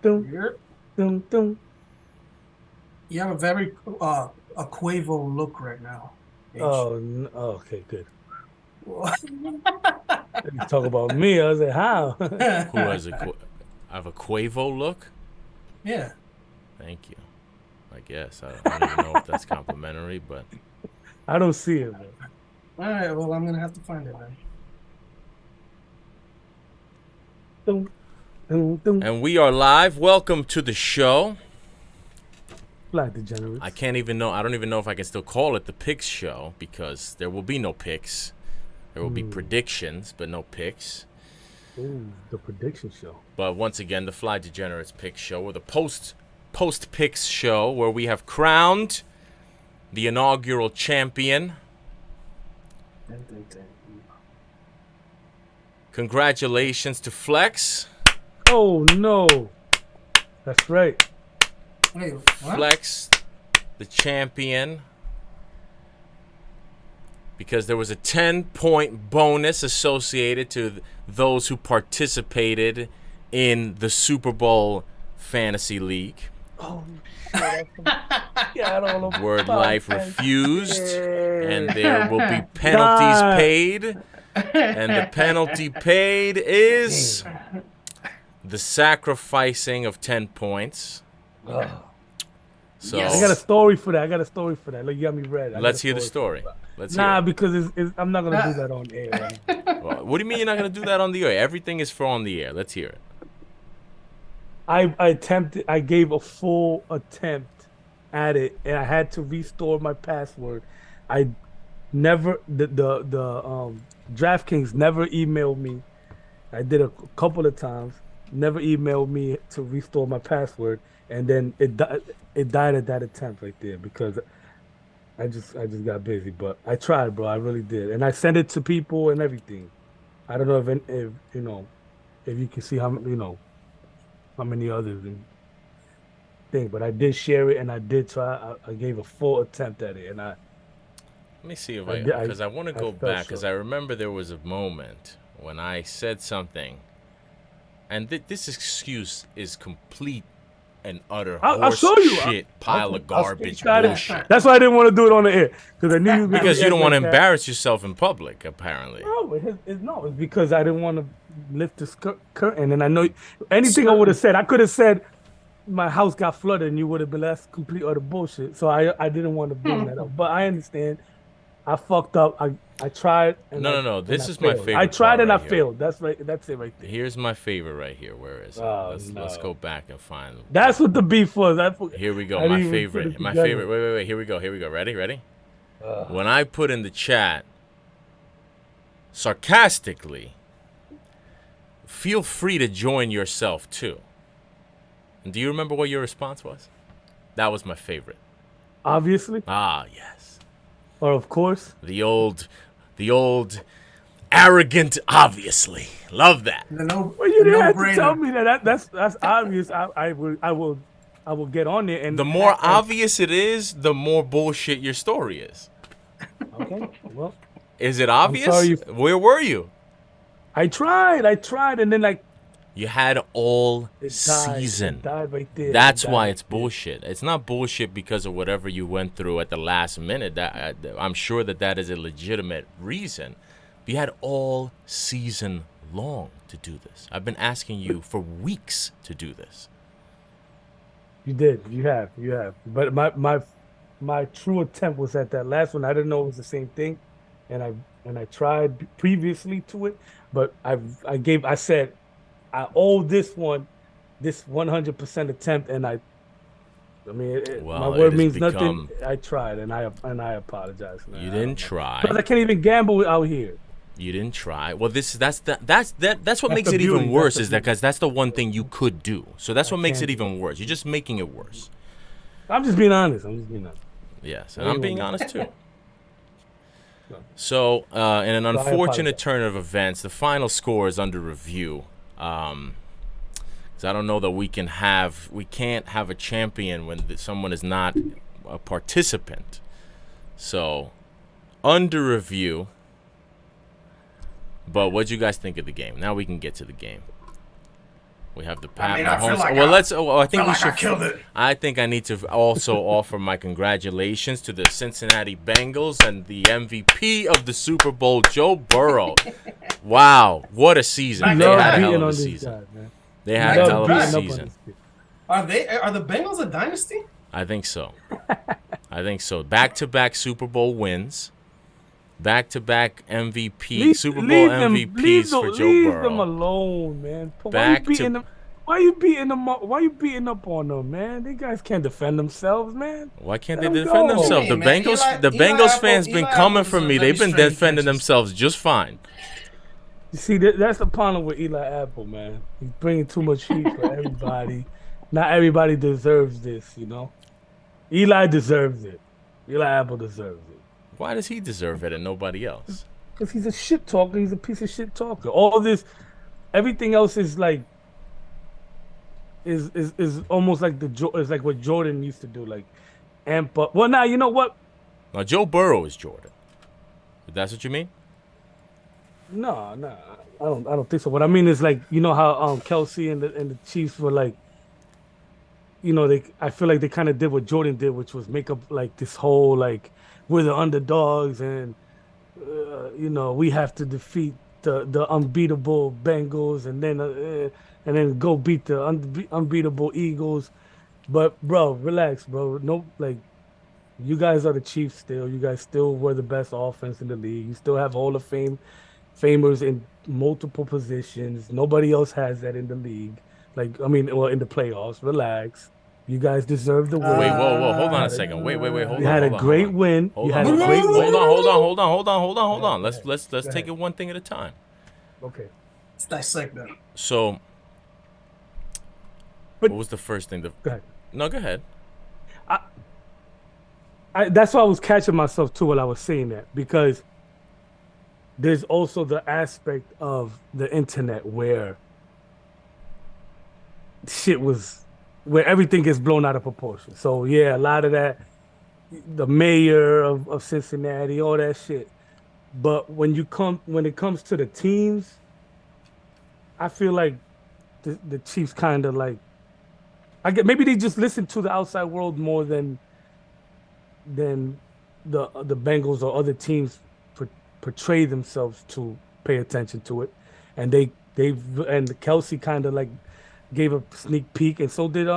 dum, Yep. dum, dum. You have a very a Quavo look right now, H. Oh, okay, good. You talk about me. I was like, how? Who has a I have a Quavo look? Yeah. Thank you. I guess I don't even know if that's complimentary, but I don't see it, man. All right. Well, I'm gonna have to find it then. Dum, dum, dum. and we are live. Welcome to the show. Black Degenerates. I can't even know. I don't even know if I can still call it the picks show because there will be no picks. There will be predictions, but no picks. Ooh, the prediction show. But once again, the Fly Degenerates Picks Show, or the post picks show, where we have crowned the inaugural champion. Congratulations to Flex. Oh no, that's right. Wait, what? Flex, the champion. Because there was a 10-point bonus associated to those who participated in the Super Bowl Fantasy League. Oh, yeah, Word Life refused, and there will be penalties paid. And the penalty paid is the sacrificing of 10 points. So I got a story for that. Like, you got me ready. Let's hear the story. Because I'm not gonna do that on air. Right? Well, what do you mean you're not gonna do that on the air? Everything is for on the air. Let's hear it. I gave a full attempt at it, and I had to restore my password. I never the DraftKings never emailed me. I did a couple of times. Never emailed me to restore my password, and then it died at that attempt right there because I just got busy. But I tried, bro. I really did, and I sent it to people and everything. I don't know if you know if you can see how many others and thing, but I did share it and I did try. I gave a full attempt at it, and Let me see if because I want to go back because I remember there was a moment when I said something, and this excuse is complete and utter I'll show you. pile of garbage bullshit. That's why I didn't want to do it on the air because I knew you because you don't want to embarrass yourself in public, apparently. No, it's because I didn't want to lift the curtain, and I know anything I would have said. I could have said my house got flooded, and you would have been that's complete utter bullshit. So I didn't want to bring that up, but I understand. I fucked up. I tried. And no. This is my favorite. I tried and I here. failed. That's right. That's it right there. Here's my favorite right here. Where is it? Let's go back and find. That's what the beef was. Here we go. My favorite. My favorite. Wait. Here we go. Ready? When I put in the chat, sarcastically, feel free to join yourself too. And do you remember what your response was? That was my favorite. Obviously. Ah, yes. Or of course. The old arrogant, obviously. Love that. Well, you didn't have to tell me that. That's obvious. I will get on there, and the more obvious it is, the more bullshit your story is. Okay. Well, is it obvious? Where were you? I tried, and then you had all season. It died right there. That's why it's bullshit. It's not bullshit because of whatever you went through at the last minute. That I'm sure that is a legitimate reason. But you had all season long to do this. I've been asking you for weeks to do this. You did. You have. But my true attempt was at that last one. I didn't know it was the same thing, and I tried previously to it, but I said. I owe this 100% attempt, and my word means nothing. I tried, and I apologize. You didn't try. Because I can't even gamble out here. You didn't try. Well, that's what makes it even worse. Is that because that's the one thing you could do. So that's what makes it even worse. You're just making it worse. I'm just being honest. Yes, and I'm being honest too. So, in an unfortunate turn of events, the final score is under review. Because I don't know that we can't have a champion when someone is not a participant. So, under review. But what do you guys think of the game? Now we can get to the game. We have the Pat I feel Mahomes. like Well, let's. Oh, I think feel we like should. I killed it. I think I need to also offer my congratulations to the Cincinnati Bengals and the MVP of the Super Bowl, Joe Burrow. Wow, what a season! Back They to Love had a back. hell beating of a on this season. guy, man. They had Back a to hell of a back. season. Are the Bengals a dynasty? I think so. I think so. Back-to-back Super Bowl wins. Back-to-back MVP, Super Bowl MVPs for Joe leave them Burrow. alone, man. Why you Back beating to them? Why you beating them up? Why you beating up on them, man? These guys can't defend themselves, man. Why can't Let they 'em defend go. themselves? The What do you mean, man? Bengals, the Eli Bengals Apple- fans been Eli coming Apple for is a me. very They've been strange defending catches. themselves just fine. You see, that's the problem with Eli Apple, man. He's bringing too much heat for everybody. Not everybody deserves this, you know. Eli deserves it. Eli Apple deserves it. Why does he deserve it and nobody else? Because he's a shit talker. He's a piece of shit talker. All this, everything else is like, is almost like it's like what Jordan used to do, like amp up. Well, now you know what? Now Joe Burrow is Jordan. If that's what you mean? No, I don't think so. What I mean is like, you know how Kelsey and the Chiefs were like, you know, I feel like they kind of did what Jordan did, which was make up like this whole like we're the underdogs and you know we have to defeat the unbeatable Bengals and then go beat the unbeatable Eagles. But bro, relax, bro. No, like you guys are the Chiefs still. You guys still were the best offense in the league. You still have Hall of Famers in multiple positions. Nobody else has that in the league. Like, I mean, well, in the playoffs. Relax. You guys deserve the win. Wait, whoa, hold on a second. Wait, hold on. You had a hold on, great hold on. win. Hold You on, had a hold great on, win. hold on. Let's take ahead. it one thing at a time. Okay. Let's dissect that. So, But- what was the first thing? Go ahead. No, go ahead. That's why I was catching myself too while I was saying that, because there's also the aspect of the internet where where everything gets blown out of proportion. So yeah, a lot of that, the mayor of Cincinnati, all that shit. But when it comes to the teams, I feel like the Chiefs kind of like, maybe they just listen to the outside world more than the Bengals or other teams portray themselves to pay attention to it, and and Kelsey kind of like gave a sneak peek, and so did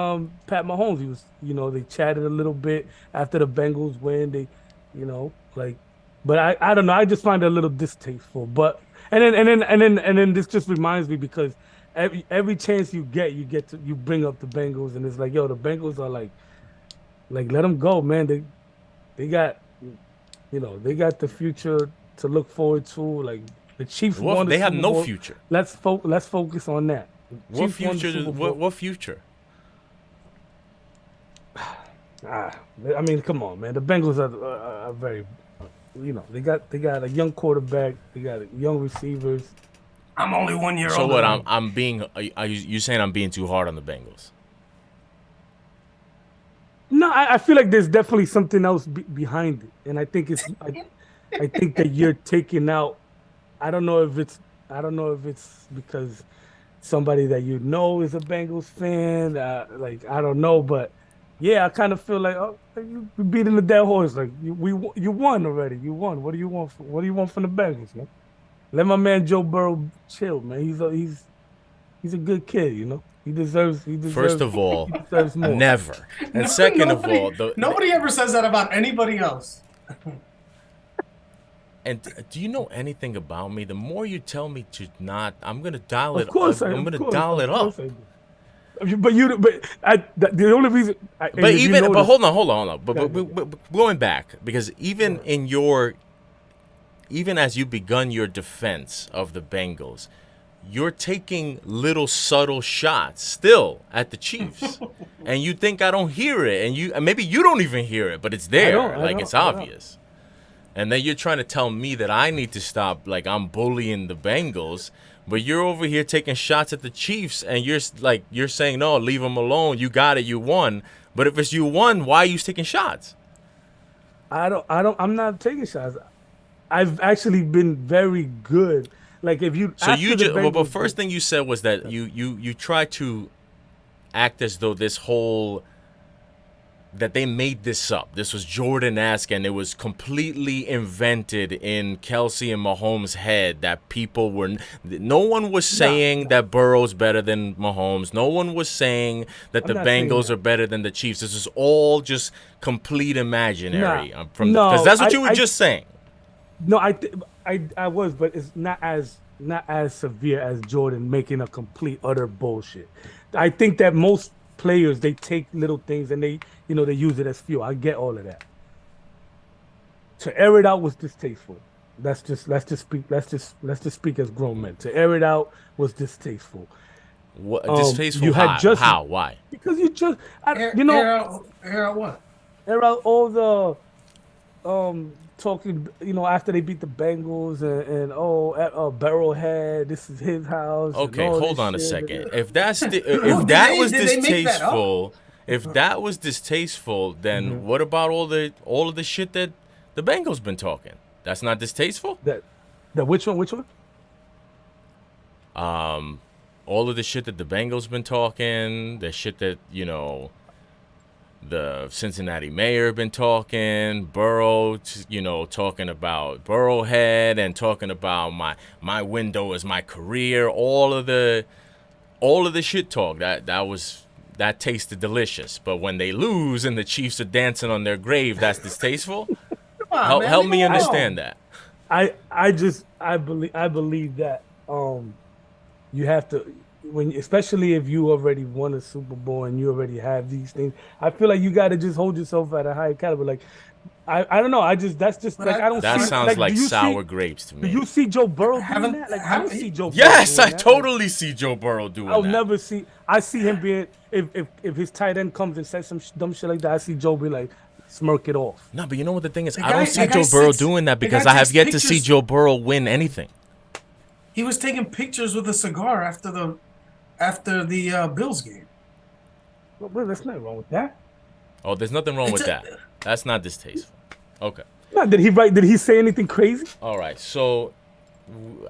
Pat Mahomes. He was, you know, they chatted a little bit after the Bengals win. They, you know, like, but I don't know. I just find it a little distasteful. But and then this just reminds me, because every chance you get you bring up the Bengals, and it's like, yo, the Bengals are like let them go, man. They got, you know, they got the future to look forward to. Like the Chiefs What, won the they have Super no Bowl. future. Let's focus on that. The What Chiefs won the future? Super Bowl. What future? I mean, come on, man. The Bengals are very, you know, they got a young quarterback. They got young receivers. I'm only 1 year So old. what? I'm being. Are you saying I'm being too hard on the Bengals? No, I feel like there's definitely something else behind it, and I think I think that you're taking out. I don't know if it's because somebody that you know is a Bengals fan. Like, I don't know, but yeah, I kind of feel like, oh, you beating the dead horse. Like you won already. You won. What do you want? What do you want from the Bengals, man? Let my man Joe Burrow chill, man. He's a good kid, you know. He deserves. First of all, he deserves more. never. And second of all, nobody ever says that about anybody else. And do you know anything about me? The more you tell me to not, I'm gonna dial it. Of course, I'm gonna dial it up. The only reason. But hold on. But going back, because even even as you begun your defense of the Bengals, you're taking little subtle shots still at the Chiefs, and you think I don't hear it, and maybe you don't even hear it, but it's there, it's obvious. And then you're trying to tell me that I need to stop, like I'm bullying the Bengals, but you're over here taking shots at the Chiefs, and you're saying no, leave them alone. You got it, you won. But if it's you won, why are you taking shots? I'm not taking shots. I've actually been very good Like if you So after you the just well, but Bengals first thing you said was that you try to act as though this whole that they made this up. This was Jordan-esque, and it was completely invented in Kelsey and Mahomes' head. That people were, no one was saying that Burrow's better than Mahomes. No one was saying that I'm the not saying Bengals that. are better than the Chiefs. This is all just complete Nah, imaginary because no, that's what you were just saying. no, I was, but it's not as severe as Jordan making a complete utter bullshit. I think that most players they take little things and they use it as fuel. I get all of that. To air it out was distasteful. Let's just speak as grown men. To air it out was distasteful. What distasteful? You had just How? Why? because you just Air out what? air out all the talking, after they beat the Bengals and Barrelhead, this is his house and Okay, all hold this on a shit. second. If that's Who, if that was did they make that up? distasteful, if that was distasteful, then what about all of the shit that the Bengals been talking? That's not distasteful? That which one? Which one? All of the shit that the Bengals been talking, the shit that, the Cincinnati mayor been talking, Burrow, talking about Burrowhead and talking about my window is my career, all of the shit talk that tasted delicious. But when they lose and the Chiefs are dancing on their grave, that's distasteful. Come on, man, Help leave me him alone. understand that. I believe that you have to, especially if you already won a Super Bowl and you already have these things. I feel like you got to just hold yourself at a higher caliber. Like I don't know. That's just But like I don't That see. sounds like do you sour see, grapes to Do me. you see Joe Burrow doing Haven't- that? Like I haven't- don't see Joe. Yes, Burrow I doing that. totally see Joe Burrow doing I'll that. never see. I see him being if his tight end comes and says some dumb shit like that. I see Joe be like smirk it off. No, but you know what the thing is? The I don't guy- see the guy Joe Burrow sits- doing that the because guy I have takes yet to see pictures. Joe Burrow win anything. He was taking pictures with a cigar after the Bills game. Well, there's nothing wrong with that. Oh, there's nothing wrong It's with a- that. That's not distasteful. Okay. No, did he say anything crazy? All right. So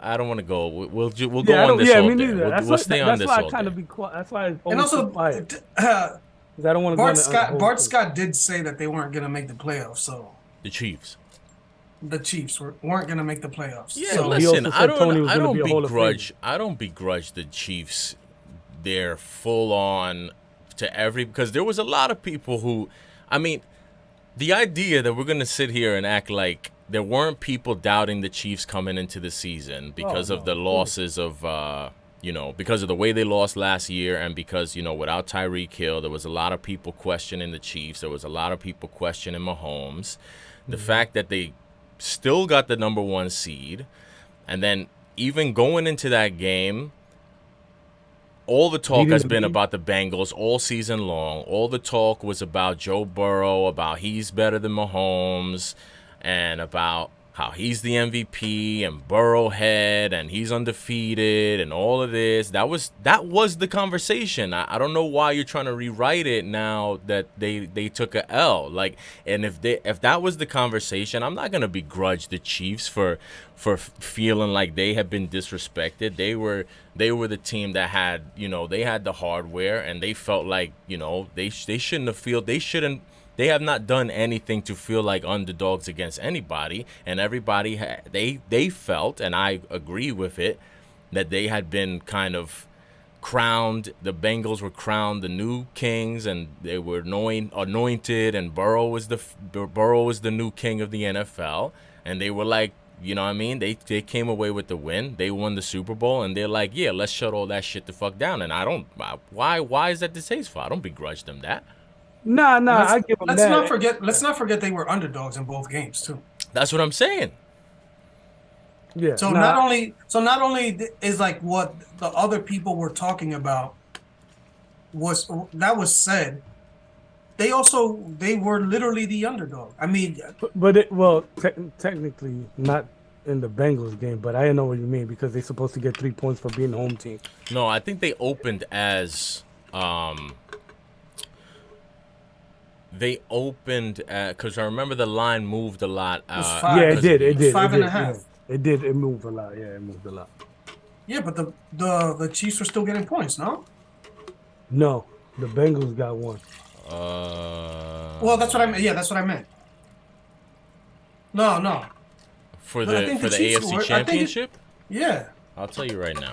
I don't want to go. We'll go Yeah, I on don't. this Yeah, all me day. neither. We'll, That's we'll why, stay on that's this why I all kind day. of be quiet. That's why I And always also, keep quiet. 'Cause I don't want to go Bart on Scott. whole Bart thing. Scott did say that they weren't going to make the playoffs, so The Chiefs. the Chiefs weren't going to make the playoffs. Yeah, so he listen. also I said Tony was don't. I gonna don't be a Hall of begrudge. I don't begrudge the Chiefs. They're full on to because there was a lot of people who, I mean, the idea that we're gonna sit here and act like there weren't people doubting the Chiefs coming into the season because of the losses of, because of the way they lost last year and because, without Tyreek Hill, there was a lot of people questioning the Chiefs. There was a lot of people questioning Mahomes. The fact that they still got the number one seed, and then even going into that game, all the talk has been about the Bengals all season long. All the talk was about Joe Burrow, about he's better than Mahomes, and about how he's the MVP and Burrowhead and he's undefeated and all of this. That was the conversation. I don't know why you're trying to rewrite it now that they took a L. Like, and if that was the conversation, I'm not gonna begrudge the Chiefs for feeling like they have been disrespected. They were the team that had, they had the hardware and they felt like, they have not done anything to feel like underdogs against anybody, and everybody they felt, and I agree with it, that they had been kind of crowned. The Bengals were crowned the new kings, and they were anointed, and Burrow was the new king of the NFL, and they were like, you know what I mean? They came away with the win. They won the Super Bowl, and they're like, yeah, let's shut all that shit the fuck down. And I don't. Why is that distasteful? I don't begrudge them that. Nah, I give them let's that. Let's not forget they were underdogs in both games too. That's what I'm saying. Yeah. So not only is like what the other people were talking about was said, they were literally the underdog. I mean, technically not in the Bengals game, but I know what you mean because they're supposed to get 3 points for being the home team. No, I think they opened as because I remember the line moved a lot. it was 5. Yeah, it did. It was 5.5. It did. It moved a lot. Yeah, it moved a lot. Yeah, but the Chiefs were still getting points, no? No, the Bengals got one. Well, that's what I meant. Yeah, that's what I meant. No, no. I think for the the Chiefs AFC were. I think it. Championship. Yeah. I'll tell you right now,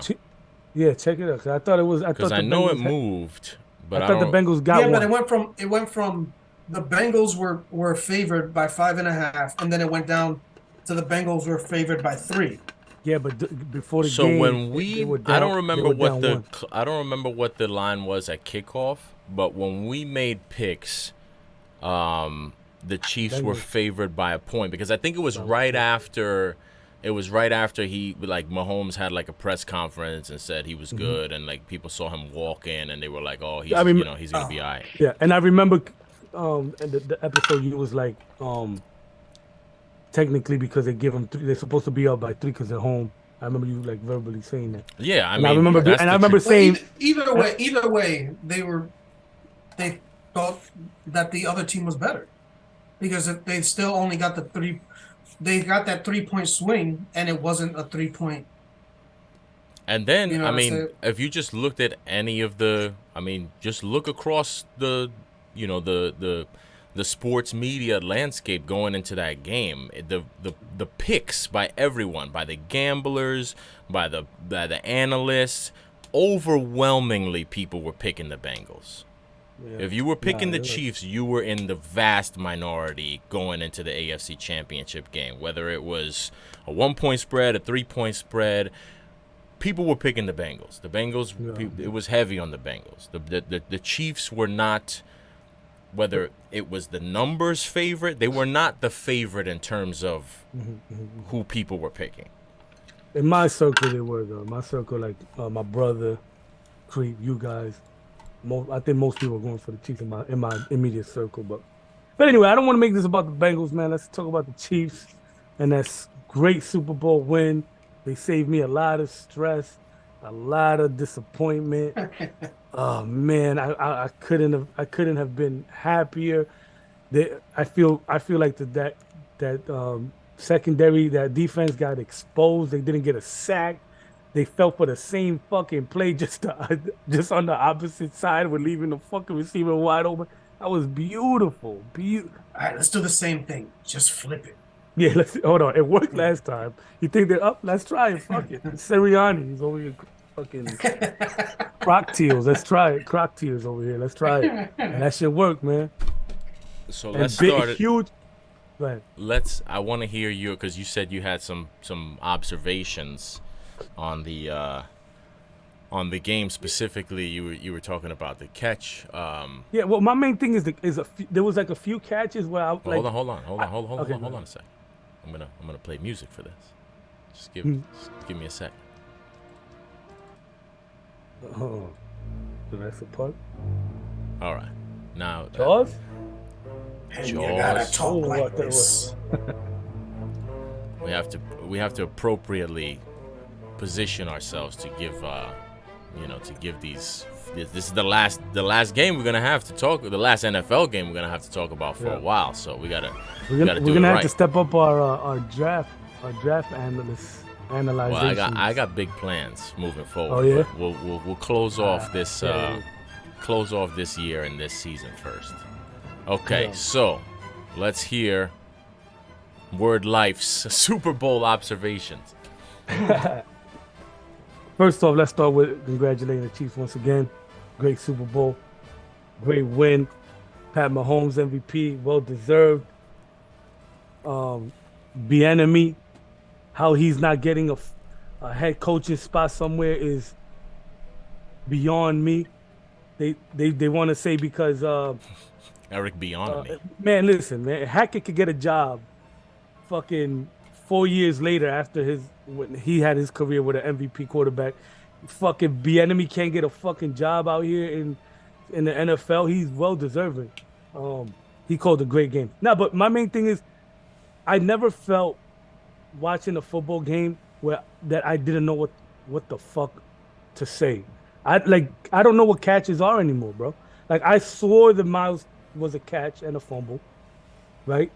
Yeah, check it out. 'Cause I thought it was. I because thought I the know it Bengals. moved, I but I thought the don't. Bengals got Yeah, but one. it went from the Bengals were favored by 5.5, and then it went down to the Bengals were favored by 3. Yeah, but before the So game, when they were I down. don't They remember were what down one. the line was at kickoff, but when we made picks, the Chiefs were Bengals. favored by a point because I think it was right after. It was right after he like Mahomes had like a press conference and said he was good and like people saw him walk in and they were like, oh, I mean, he's gonna be all right. yeah, and I remember, and the episode you was like, technically because they give them three, they're supposed to be up by 3 because they're home. I remember you like verbally saying that. Yeah, I And I mean remember, that's and I the remember truth. Well, saying, either way, they thought that the other team was better because they still only got the 3. They got that 3-point swing, and it wasn't a 3-point. And then, You know I what I'm mean, saying? if you just looked at any of I mean, just look across the, the sports media landscape going into that game. The picks by everyone, by the gamblers, by the analysts, overwhelmingly people were picking the Bengals. yeah, If you were picking the you're right. Chiefs, you were in the vast minority going into the AFC Championship game. Whether it was a 1-point spread, a 3-point spread, people were picking the Bengals. The Bengals, Yeah. it was heavy on the Bengals. The Chiefs were not, whether it was the numbers favorite, they were not the favorite in terms of who people were picking. In my circle, they were though. In my circle, like my brother, Creep, you guys. I think most people are going for the Chiefs in my immediate circle. But anyway, I don't want to make this about the Bengals, man. Let's talk about the Chiefs and that great Super Bowl win. They saved me a lot of stress, a lot of disappointment. Oh man, I couldn't have been happier. I feel like that secondary, that defense got exposed. They didn't get a sack. They fell for the same fucking play just on the opposite side. We're leaving the fucking receiver wide open. That was beautiful. All right, let's do the same thing. Just flip it. Yeah, hold on. It worked last time. You think they're up? Let's try it. Fuck it. Sirianni, he's over here fucking croc teals. Let's try it. Croc teals over here. Let's try it. And that shit work, man. So And let's start it. huge. Go ahead. I want to hear you because you said you had some observations on the game specifically. You were talking about the catch. Yeah, well, my main thing is there was like a few catches where I like. Hold on okay, a sec. I'm gonna play music for this. Just give me a sec. Oh, so that's a part. All right, now Jaws. And you gotta Jaws. talk like what that this. we have to appropriately position ourselves to give these. This is the last game we're gonna have to talk. The last NFL game we're gonna have to talk about for a while. So we gotta do We're it gonna have right. to step up our draft analysts analyzation. Well, I got big plans moving forward. Oh, yeah? but we'll close off this yeah. close off this year and this season first. Okay, Yeah. so let's hear Word Life's Super Bowl observations. First off, let's start with congratulating the Chiefs once again. Great Super Bowl, great win. Pat Mahomes MVP, well deserved. Bieniemy, how he's not getting a head coaching spot somewhere is beyond me. They want to say because Eric beyond me. man, listen, man, Hackett could get a job fucking 4 years later after when he had his career with an MVP quarterback. Fucking Bieniemy can't get a fucking job out here in the NFL. He's well deserving. He called a great game. Now, but my main thing is I never felt watching a football game that I didn't know what the fuck to say. I don't know what catches are anymore, bro. Like I swore the Miles was a catch and a fumble, right?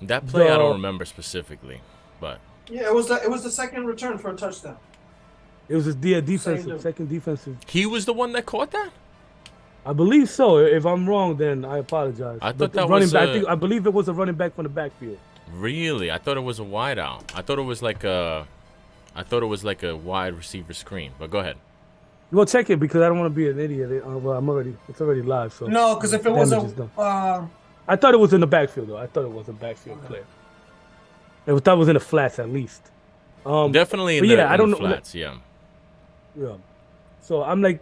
That play I don't The remember specifically, but Yeah, it was the second return for a touchdown. it was the defensive, dude. second defensive. he was the one that caught that. I believe so. If I'm wrong, then I apologize. I But thought the that running was back, I believe it was a running back from the backfield. really. I thought it was a wide out. I thought it was like a wide receiver screen. But go ahead. Well, check it because I don't want to be an idiot. Well, it's already live. So No, because if it was damage is done. a I thought it was in the backfield though. I thought it was a backfield play. I thought it was in the flats at least. Definitely in but the, yeah, I in don't the know. flats. Yeah. Yeah. So I'm like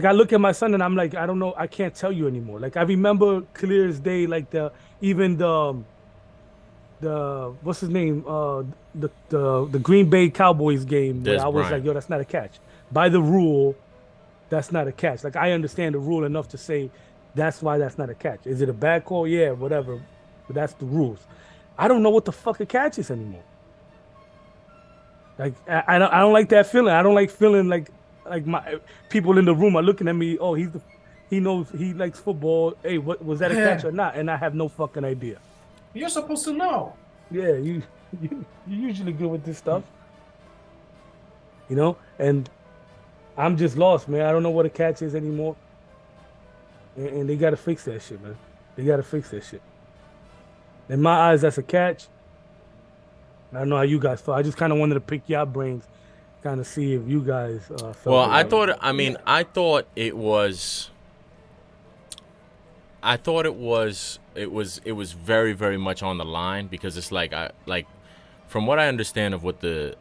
I look at my son and I'm like, I don't know, I can't tell you anymore. Like I remember clear as day, like even the what's his name? The Green Bay Cowboys game where Des I was Bryant. like, yo, that's not a catch. By the rule, that's not a catch. Like I understand the rule enough to say that's why that's not a catch. Is it a bad call? Yeah, whatever. But that's the rules. I don't know what the fuck a catch is anymore. Like I don't like that feeling. I don't like feeling like my people in the room are looking at me. Oh, he knows he likes football. Hey, what was that a catch or not? And I have no fucking idea. you're supposed to know. Yeah, you usually good with this stuff, you know. And I'm just lost, man. I don't know what a catch is anymore. And they gotta fix that shit, man. They gotta fix that shit. In my eyes, that's a catch. I don't know how you guys felt. I just kind of wanted to pick your brains, kind of see if you guys felt. Well, I it. thought. I mean, I thought it was. I thought it was. It was very, very much on the line because it's like from what I understand of what the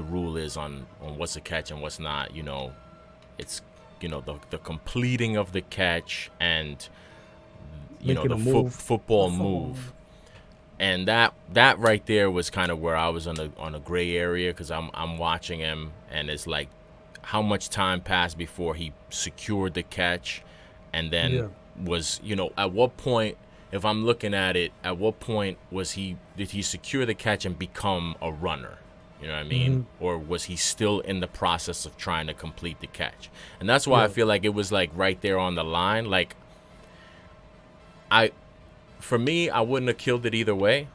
rule is on what's a catch and what's not. You know, it's the completing of the catch and Making the a move. football move. And that right there was kind of where I was on a gray area because I'm watching him and it's like how much time passed before he secured the catch, and then was at what point, if I'm looking at it, at what point did he secure the catch and become a runner? You know what I mean? Or was he still in the process of trying to complete the catch? And that's why I feel like it was like right there on the line. Like for me, I wouldn't have killed it either way.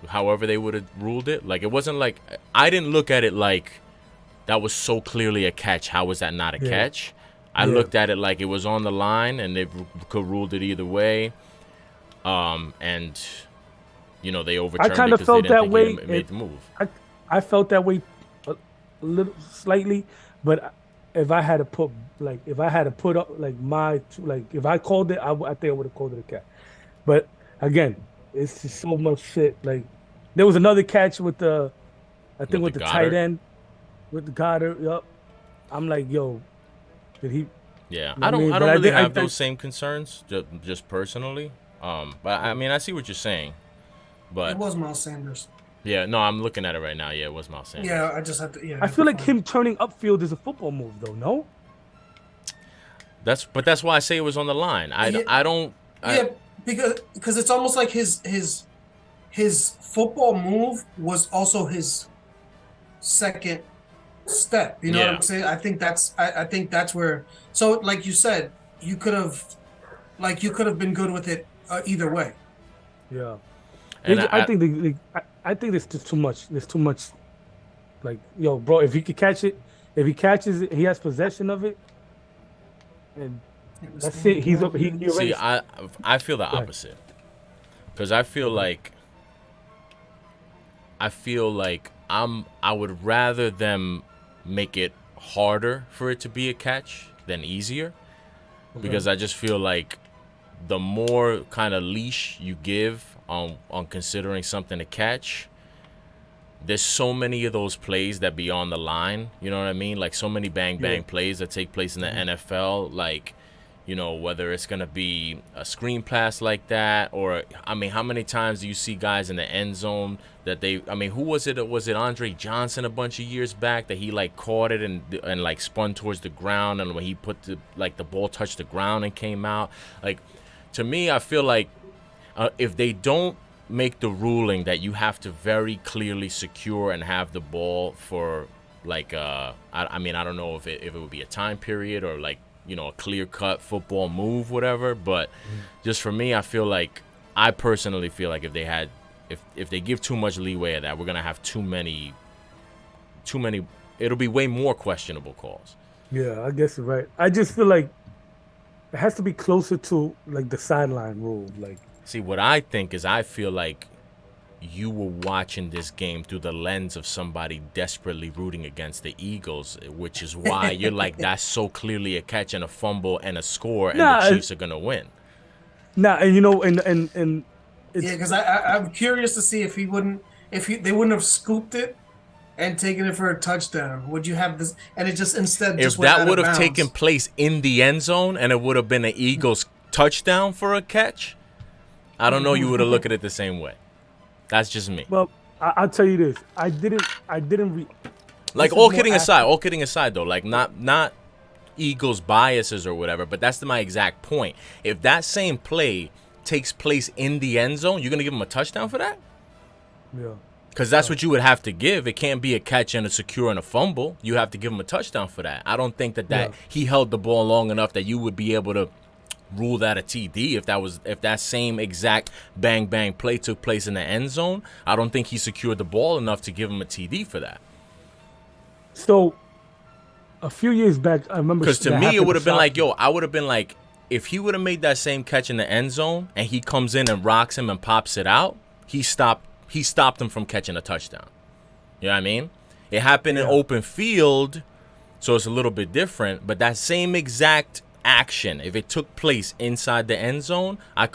However they would have ruled it. Like it wasn't like I didn't look at it like that was so clearly a catch. How was that not a catch? I looked at it like it was on the line and they could ruled it either way. And they overturned I kind it of because felt they didn't that think way. he made the move. I felt that way a little slightly, but if I had to put up like if I called it, I think I would have called it a catch. But again, it's just so much shit. Like there was another catch with the tight end with the Goddard. Yup. I'm like, yo, did he? Yeah, You know I don't But really have I those same concerns just personally. But I mean, I see what you're saying. But It was Miles Sanders. yeah, no, I'm looking at it right now. Yeah, it was Miles Sanders. Yeah, I just have to. Yeah, I feel like him turning upfield is a football move, though. No. That's why I say it was on the line. Yeah, because it's almost like his football move was also his second step. You know what I'm saying? I think that's where. So, like you said, you could have been good with it either way. Yeah. And I think I think there's just too much. There's too much. Like, yo, bro, if he could catch it, if he catches it, he has possession of it, and that's it. He already. See, I feel the opposite because I feel like I would rather them make it harder for it to be a catch than easier, because I just feel like the more kind of leash you give on considering something a catch, there's so many of those plays that be on the line, you know what I mean? Like so many bang plays that take place in the NFL, like, whether it's going to be a screen pass like that, or, I mean, how many times do you see guys in the end zone that who was it? Was it Andre Johnson a bunch of years back that he like caught it and like spun towards the ground, and when he put the ball touched the ground and came out? Like, to me, I feel like if they don't make the ruling that you have to very clearly secure and have the ball for like I don't know if it would be a time period or like a clear-cut football move, whatever, but just for me, I feel like I personally feel like if they give too much leeway at that, we're gonna have too many. It'll be way more questionable calls. Yeah, I guess you're right. I just feel like it has to be closer to like the sideline rule. Like, See, what I think is, I feel like you were watching this game through the lens of somebody desperately rooting against the Eagles, which is why you're like, that's so clearly a catch and a fumble and a score, and the nah, Chiefs are gonna win. nah, and you know, and Yeah, it's because I'm curious to see if they wouldn't have scooped it and taken it for a touchdown. Would you have this? And it just instead If just went that out would of have bounds. taken place in the end zone and it would have been an Eagles touchdown for a catch, I don't know, you would have looked at it the same way. That's just me. well, I'll tell you this. I didn't Like, this is all more kidding aside though, like not Eagles biases or whatever, but that's my exact point. If that same play takes place in the end zone, you're gonna give him a touchdown for that? Yeah. Because that's what you would have to give. It can't be a catch and a secure and a fumble. You have to give him a touchdown for that. I don't think that he held the ball long enough that you would be able to rule that a TD if that same exact bang bang play took place in the end zone. I don't think he secured the ball enough to give him a TD for that. So a few years back, I remember Because to that me, it happened would to have been like, Shockey. I would have been like, if he would have made that same catch in the end zone and he comes in and rocks him and pops it out, he stopped him from catching a touchdown. You know what I mean? It happened in open field, so it's a little bit different. But that same exact action, if it took place inside the end zone, I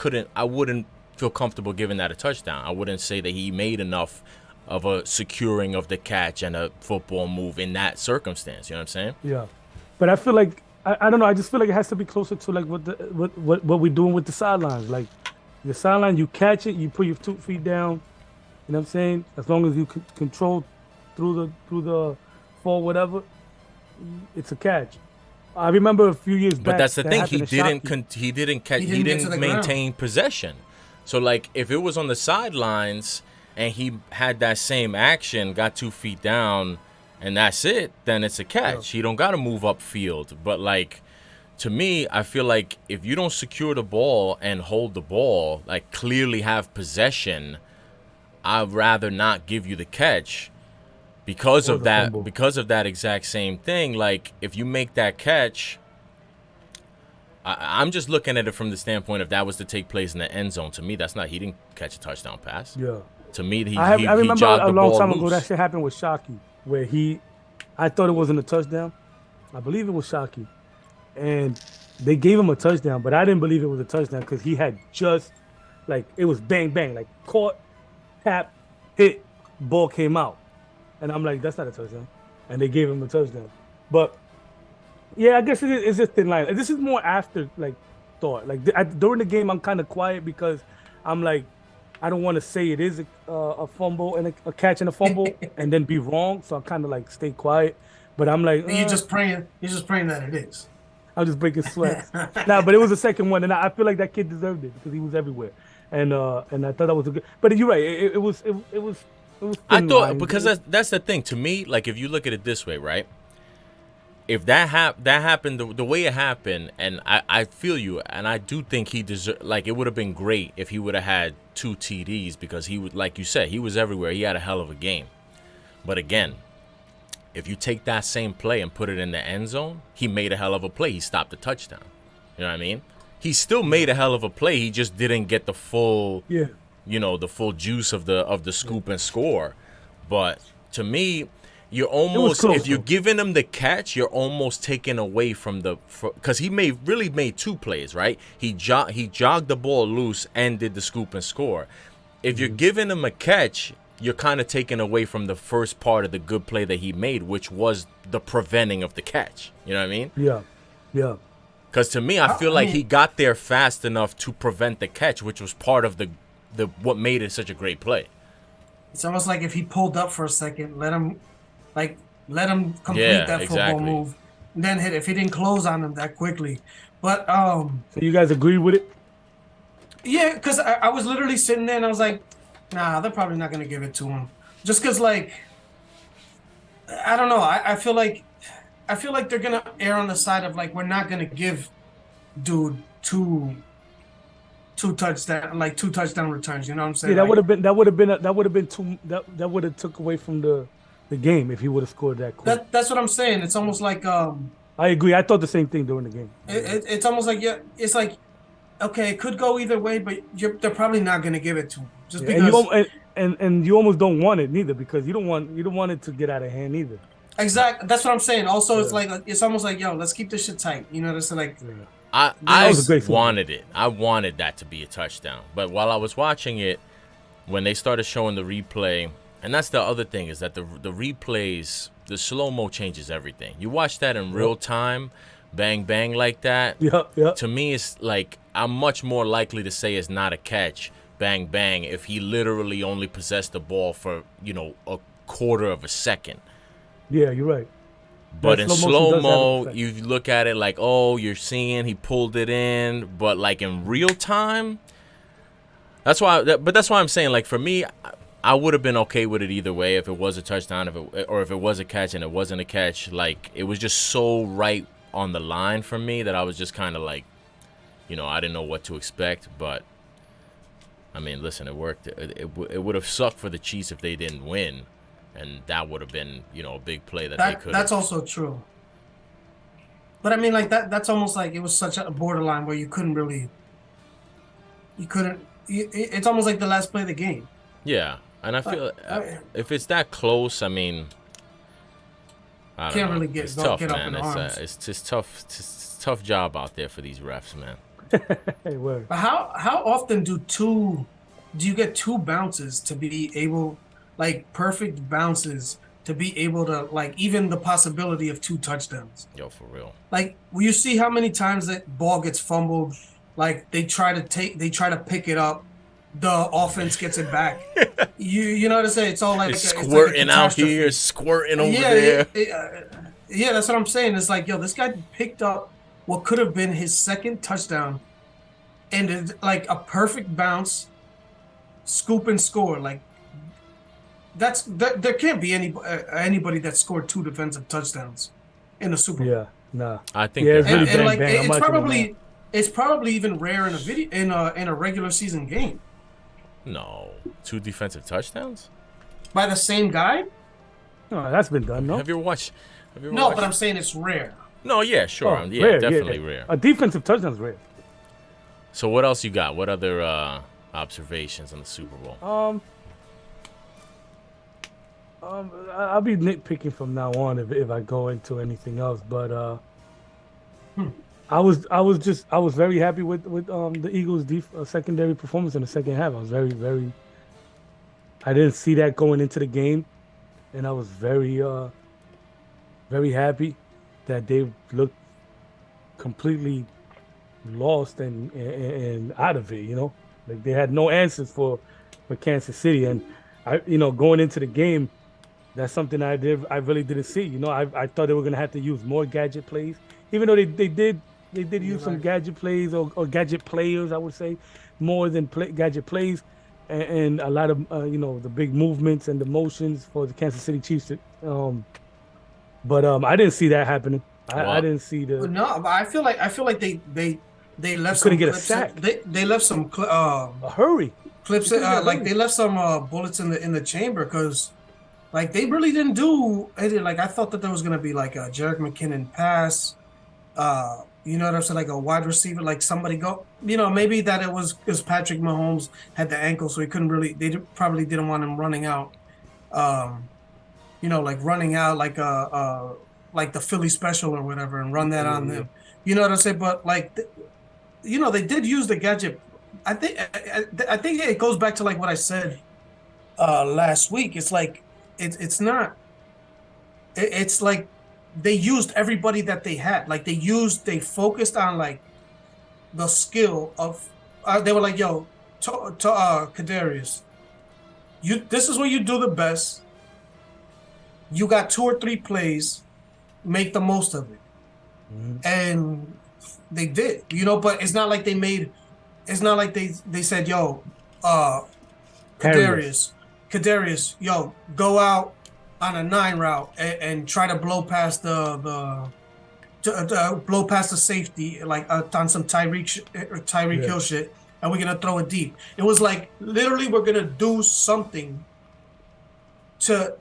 wouldn't feel comfortable giving that a touchdown. I wouldn't say that he made enough of a securing of the catch and a football move in that circumstance. You know what I'm saying? Yeah, but I feel like I don't know. I just feel like it has to be closer to like what we're doing with the sidelines. Like the sideline, you catch it, you put your 2 feet down. You know what I'm saying? As long as you control through the fall, whatever, it's a catch. I remember a few years back. But that's the thing. happened He to didn't. Shockey. He didn't catch. He He didn't get to didn't the maintain possession. So like, if it was on the sidelines and he had that same action, got 2 feet down, and that's it, then it's a catch. He don't got to move upfield. But like, to me, I feel like if you don't secure the ball and hold the ball, like clearly have possession, I'd rather not give you the catch because Or of the that. fumble. Because of that exact same thing. Like, if you make that catch, I'm just looking at it from the standpoint, if that was to take place in the end zone, to me, that's not. He didn't catch a touchdown pass. Yeah. To me, he I he remember jogged a the long ball time loose. ago that shit happened with Shockey, where I thought it wasn't a touchdown. I believe it was Shockey, and they gave him a touchdown, but I didn't believe it was a touchdown because he had just like it was bang bang, like caught, tap, hit, ball came out, and I'm like, that's not a touchdown, and they gave him a touchdown. But yeah, I guess it's just thin line. This is more after like thought. Like during the game, I'm kind of quiet because I'm like, I don't want to say it is a fumble and a catch and a fumble and then be wrong. So I kind of like stay quiet. But I'm like, You're just praying that it is. I'm just breaking sweats. Nah, but it was the second one, and I feel like that kid deserved it because he was everywhere. And I thought that was a good. But you're right. It was. I thin thought line. because that's the thing to me. Like, if you look at it this way, right? If that happened the way it happened, and I feel you, and I do think he deserved. Like, it would have been great if he would have had 2 TDs because he would, like you said, he was everywhere. He had a hell of a game. But again, if you take that same play and put it in the end zone, he made a hell of a play. He stopped the touchdown. You know what I mean? He still made a hell of a play. He just didn't get the full, the full juice of the scoop and score. But to me, you're almost, close, if you're though. giving him the catch, you're almost taking away from because he really made 2 plays, right? He jogged the ball loose and did the scoop and score. If you're giving him a catch, you're kind of taking away from the first part of the good play that he made, which was the preventing of the catch. You know what I mean? Yeah. Because to me, I feel like he got there fast enough to prevent the catch, which was part of the what made it such a great play. It's almost like if he pulled up for a second, let him complete Yeah, that football exactly. move, and then hit if he didn't close on him that quickly. But So you guys agree with it? yeah, because I was literally sitting there and I was like, nah, they're probably not gonna give it to him, just because like I don't know. I feel like they're gonna err on the side of like we're not gonna give dude two two touchdown returns. You know what I'm Yeah, saying? Like that would have took away from the game if he would have scored that quick. that's what I'm saying. It's almost like I agree. I thought the same thing during the game. it's almost like yeah, it's like okay, it could go either way, but they're probably not going to give it to him just Yeah, because. and you almost don't want it neither because you don't want it to get out of hand either. Exactly. That's what I'm saying. Also, it's like it's almost like yo, let's keep this shit tight. You know, it's like I was a great wanted it. I wanted that to be a touchdown. But while I was watching it, when they started showing the replay, and that's the other thing is that the replays, the slow-mo changes everything. You watch that in real time, bang bang like that. Yeah. To me, it's like I'm much more likely to say it's not a catch, bang bang, if he literally only possessed the ball for a quarter of a second. Yeah, you're right. But Yeah, in slow motion does have an slow-mo, effect. you look at it like, oh, you're seeing he pulled it in. But like in real time, that's why I'm saying, like, for me, I would have been okay with it either way if it was a touchdown, if it was a catch and it wasn't a catch. Like, it was just so right on the line for me that I was just kind of like, I didn't know what to expect. But I mean, listen, it worked. It would have sucked for the Chiefs if they didn't win. And that would have been, a big play that they could. That's also true. But I mean, like that's almost like it was such a borderline where you couldn't. It's almost like the last play of the game. Yeah, and I feel if it's that close, I mean, I don't Can't know. really It's get tough, up man. in arms. It's just tough. It's a tough job out there for these refs, man. Hey, word. But how often do you get two bounces to be able, like perfect bounces to be able to like even the possibility of two touchdowns? Yo, for real. Like, will you see how many times that ball gets fumbled? Like they try to pick it up, the offense gets it back. You know what I'm saying? It's all like It's it's like a squirting out catastrophe. here, squirting over Yeah, there. yeah, that's what I'm saying. It's like, yo, this guy picked up what could have been his second touchdown, and it's like a perfect bounce, scoop and score. Like there can't be anybody that scored two defensive touchdowns in the Super Bowl. Yeah, nah. I think Yeah, that- it's really And bang like bang. I'm watching it's probably even rare in a regular season game no, 2 defensive touchdowns. by the same guy. No, that's been done. No, Have you ever watched? No, but I'm saying it's rare. No, yeah, sure. Oh, Yeah, rare, definitely rare. A defensive touchdown's rare. So what else you got? What other observations on the Super Bowl? I'll be nitpicking from now on if I go into anything else. But I was very happy with the Eagles' secondary performance in the second half. I was very. I didn't see that going into the game, and I was very happy that they looked completely lost and out of it. Like they had no answers for Kansas City, and going into the game. That's something I really didn't see. I thought they were gonna have to use more gadget plays, even though they did use some gadget plays or gadget players, I would say, more than gadget plays, and a lot of the big movements and the motions for the Kansas City Chiefs. But I didn't see that happening. I didn't see the. No, but I feel like they left some couldn't get a clips. sack. They left some A hurry. clips. Like they left some bullets in the chamber because. Like, they really didn't do anything. Like, I thought that there was going to be, like, a Jerick McKinnon pass. You know what I'm saying? Like, a wide receiver, like, somebody go. Maybe that it was because Patrick Mahomes had the ankle, so he couldn't really – they probably didn't want him running out. Like, running out like the Philly special or whatever and run that on them. You know what I'm saying? But, like, they did use the gadget. I think it goes back to, like, what I said last week. It's like – It's not. It's like they used everybody that they had. Like they focused on like the skill of. They were like, "Yo, Kadarius, this is what you do the best. You got 2 or 3 plays, make the most of it." Mm-hmm. And they did, But it's not like they made. It's not like they said, "Yo, Kadarius, yo, go out on a 9 route and try to blow past blow past the safety, like on some Tyreek Hill shit, and we're gonna throw it deep. It was like literally we're gonna do something to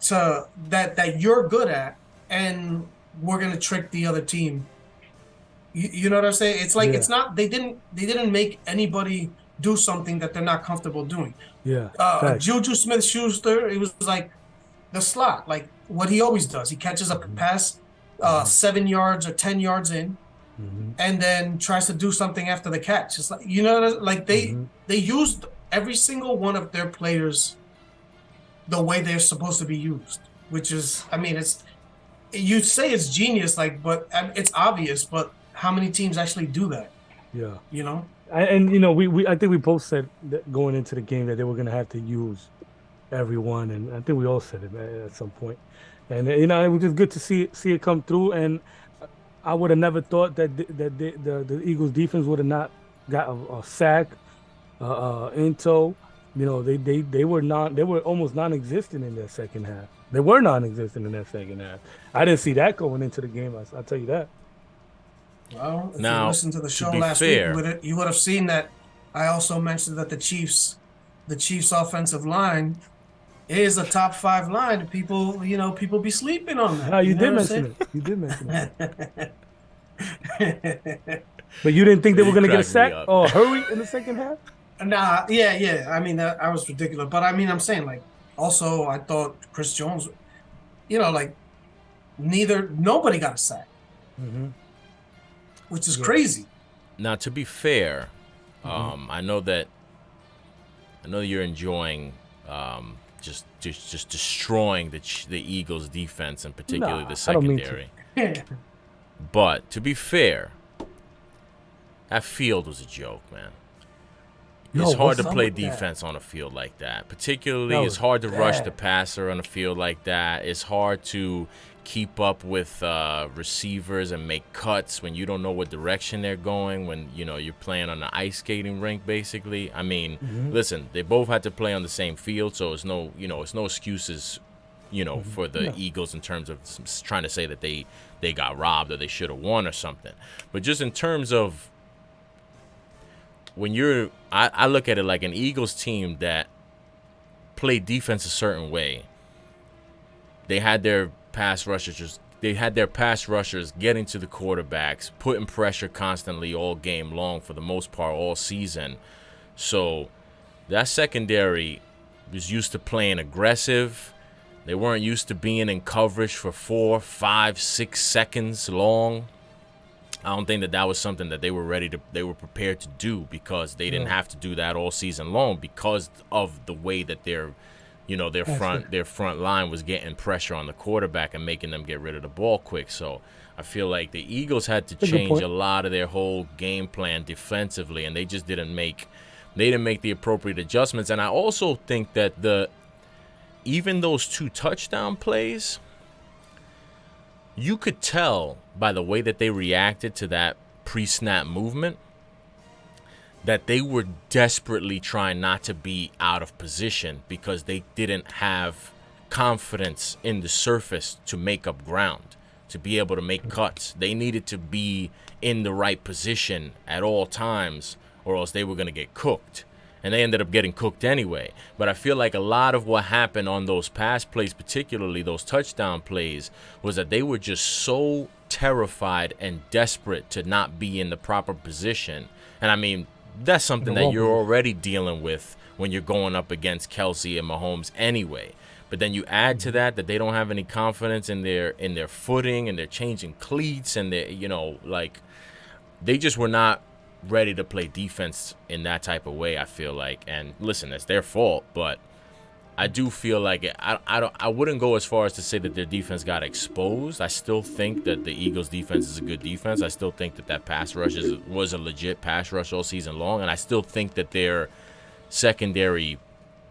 that you're good at, and we're gonna trick the other team. You know what I'm saying? It's like Yeah. it's not they didn't make anybody do something that they're not comfortable doing. Yeah. Facts. Juju Smith-Schuster, it was like the slot, like what he always does. He catches a Mm-hmm. pass 7 yards or 10 yards in, Mm-hmm. and then tries to do something after the catch. It's like, you know, like Mm-hmm. they used every single one of their players the way they're supposed to be used, which is, I mean, it's you say it's genius, like, but it's obvious. But how many teams actually do that? Yeah. You know? And you know, we I think we both said that going into the game that they were gonna have to use everyone, and I think we all said it at some point. And you know, it was just good to see it come through. And I would have never thought that the Eagles defense would have not got a sack in tow. You know, they were almost non-existent in their second half. They were non-existent in their second half. I didn't see that going into the game. I'll tell you that. Well, if you Now, listened to the to show be last week, fair, you would have seen that I also mentioned that the Chiefs offensive line is a top 5 line. People, you know, people be sleeping on that. No, you You know did what mention I'm it. You did mention it. saying? But you didn't think they were You going to get a cracked me sack up. or hurry in the second half? Nah, yeah. I mean, I was ridiculous, but I mean, I'm saying like also I thought Chris Jones, you know, like nobody got a sack, Mm-hmm. which is Yeah. crazy. Now, to be fair, Mm-hmm. I know you're enjoying just destroying the Eagles' defense and particularly Nah, the I don't mean to. secondary. But to be fair, that field was a joke, man. Yo, It's hard what's to up play with that? defense on a field like that. Particularly, That it's was hard to rush the bad. passer on a field like that. It's hard to keep up with receivers and make cuts when you don't know what direction they're going, when, you know, you're playing on an ice skating rink, basically. I mean, Mm-hmm. listen, they both had to play on the same field, so it's no excuses, for the No. Eagles in terms of trying to say that they got robbed or they should have won or something. But just in terms of when I look at it like an Eagles team that played defense a certain way. They had their pass rushers getting to the quarterbacks, putting pressure constantly all game long for the most part all season. So that secondary was used to playing aggressive. They weren't used to being in coverage for 4, 5, 6 seconds long. I don't think that was something that they were prepared to do, because they didn't have to do that all season long because of the way that their front line was getting pressure on the quarterback and making them get rid of the ball quick. So I feel like the Eagles had to change a lot of their whole game plan defensively, and they just didn't make the appropriate adjustments. And I also think that even those 2 touchdown plays, you could tell by the way that they reacted to that pre-snap movement that they were desperately trying not to be out of position, because they didn't have confidence in the surface to make up ground, to be able to make cuts. They needed to be in the right position at all times, or else they were going to get cooked. And they ended up getting cooked anyway. But I feel like a lot of what happened on those pass plays, particularly those touchdown plays, was that they were just so terrified and desperate to not be in the proper position. And I mean, that's something that you're already dealing with when you're going up against Kelsey and Mahomes anyway. But then you add to that they don't have any confidence in their footing, and they're changing cleats, and they just were not ready to play defense in that type of way, I feel like. And listen, it's their fault, but I do feel like I wouldn't go as far as to say that their defense got exposed. I still think that the Eagles defense is a good defense. I still think that pass rush was a legit pass rush all season long, and I still think that their secondary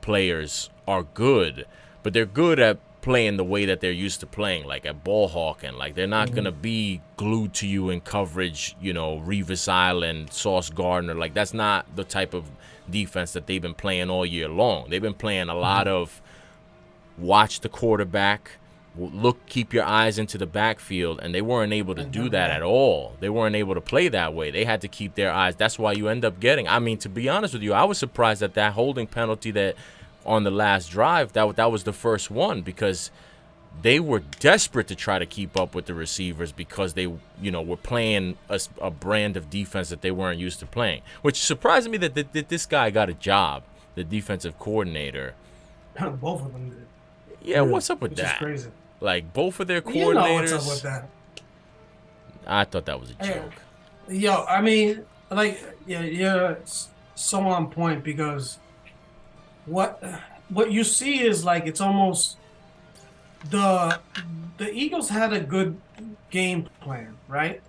players are good, but they're good at playing the way that they're used to playing, like at ball hawking. Like, they're not going to be glued to you in coverage, Revis Island, Sauce Gardner. Like, that's not the type of defense that they've been playing all year long. They've been playing a lot of watch the quarterback, keep your eyes into the backfield, and they weren't able to do that at all. They weren't able to play that way. They had to keep their eyes. That's why you end up getting. I mean, to be honest with you, I was surprised at that holding penalty that on the last drive. That was the first one, because they were desperate to try to keep up with the receivers, because they, were playing a brand of defense that they weren't used to playing. Which surprised me that this guy got a job, the defensive coordinator. Both of them did. Yeah, what's up with Which that? Is crazy. Like, both of their coordinators. You know what's up with that? I thought that was a joke. Yo, I mean, like, you're so on point, because what you see is like, it's almost the Eagles had a good game plan, right?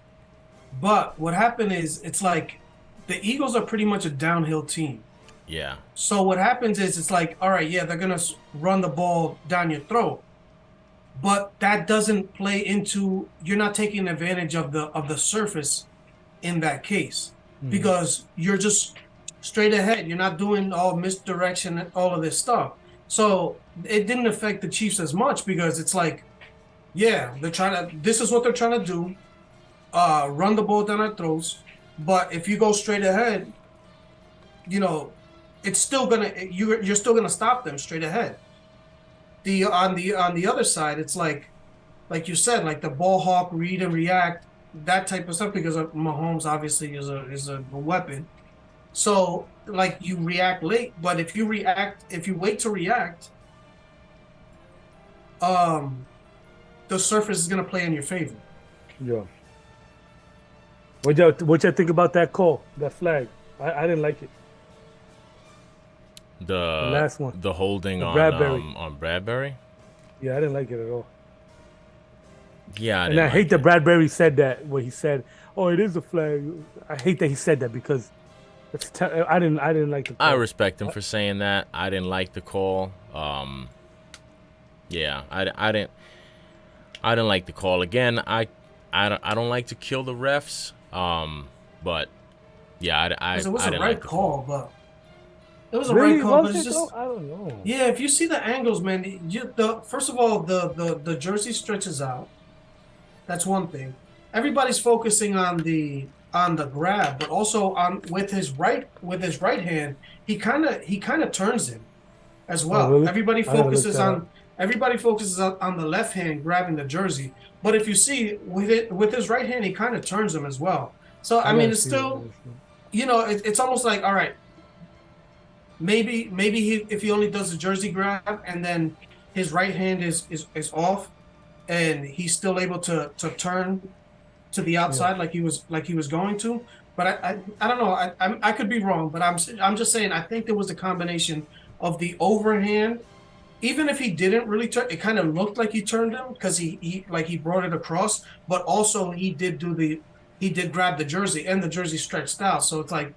But what happened is, it's like the Eagles are pretty much a downhill team. Yeah. So what happens is, it's like, all right, yeah, they're gonna run the ball down your throat, but that doesn't play into, you're not taking advantage of the surface in that case, because you're just straight ahead. You're not doing all misdirection and all of this stuff. So it didn't affect the Chiefs as much, because it's like, yeah, this is what they're trying to do, run the ball down our throats. But if you go straight ahead, it's still you're still gonna stop them straight ahead. On the other side, it's like you said, like the ball hawk, read and react, that type of stuff, because Mahomes obviously is a weapon. So like, you react late, but if you wait to react, the surface is gonna play in your favor. Yeah. What you think about that call, that flag? I didn't like it. The last one, the holding on Bradbury. Yeah, I didn't like it at all. Yeah, I hate that Bradbury said that. Where he said, "Oh, it is a flag." I hate that he said that, because I didn't like the call. I respect him for saying that. I didn't like the call. Yeah, I didn't like the call. Again, I don't like to kill the refs. But yeah, it was I a didn't right like the call, but it was a Really? right call. Was But it's it, just, though? I don't know. yeah, if you see the angles, man, first of all, the jersey stretches out. That's one thing. Everybody's focusing on the grab, but also with his right hand, he kind of turns him as well. Oh, really? Everybody focuses on the left hand grabbing the jersey, but if you see with his right hand, he kind of turns him as well. So I mean, it's still, it's almost like, all right, maybe if he only does the jersey grab, and then his right hand is off, and he's still able to turn to the outside, like he was going to. But I don't know. I could be wrong, but I'm just saying, I think there was a combination of the overhand. Even if he didn't really turn, it kind of looked like he turned him, because he brought it across. But also he did grab the jersey, and the jersey stretched out. So it's like,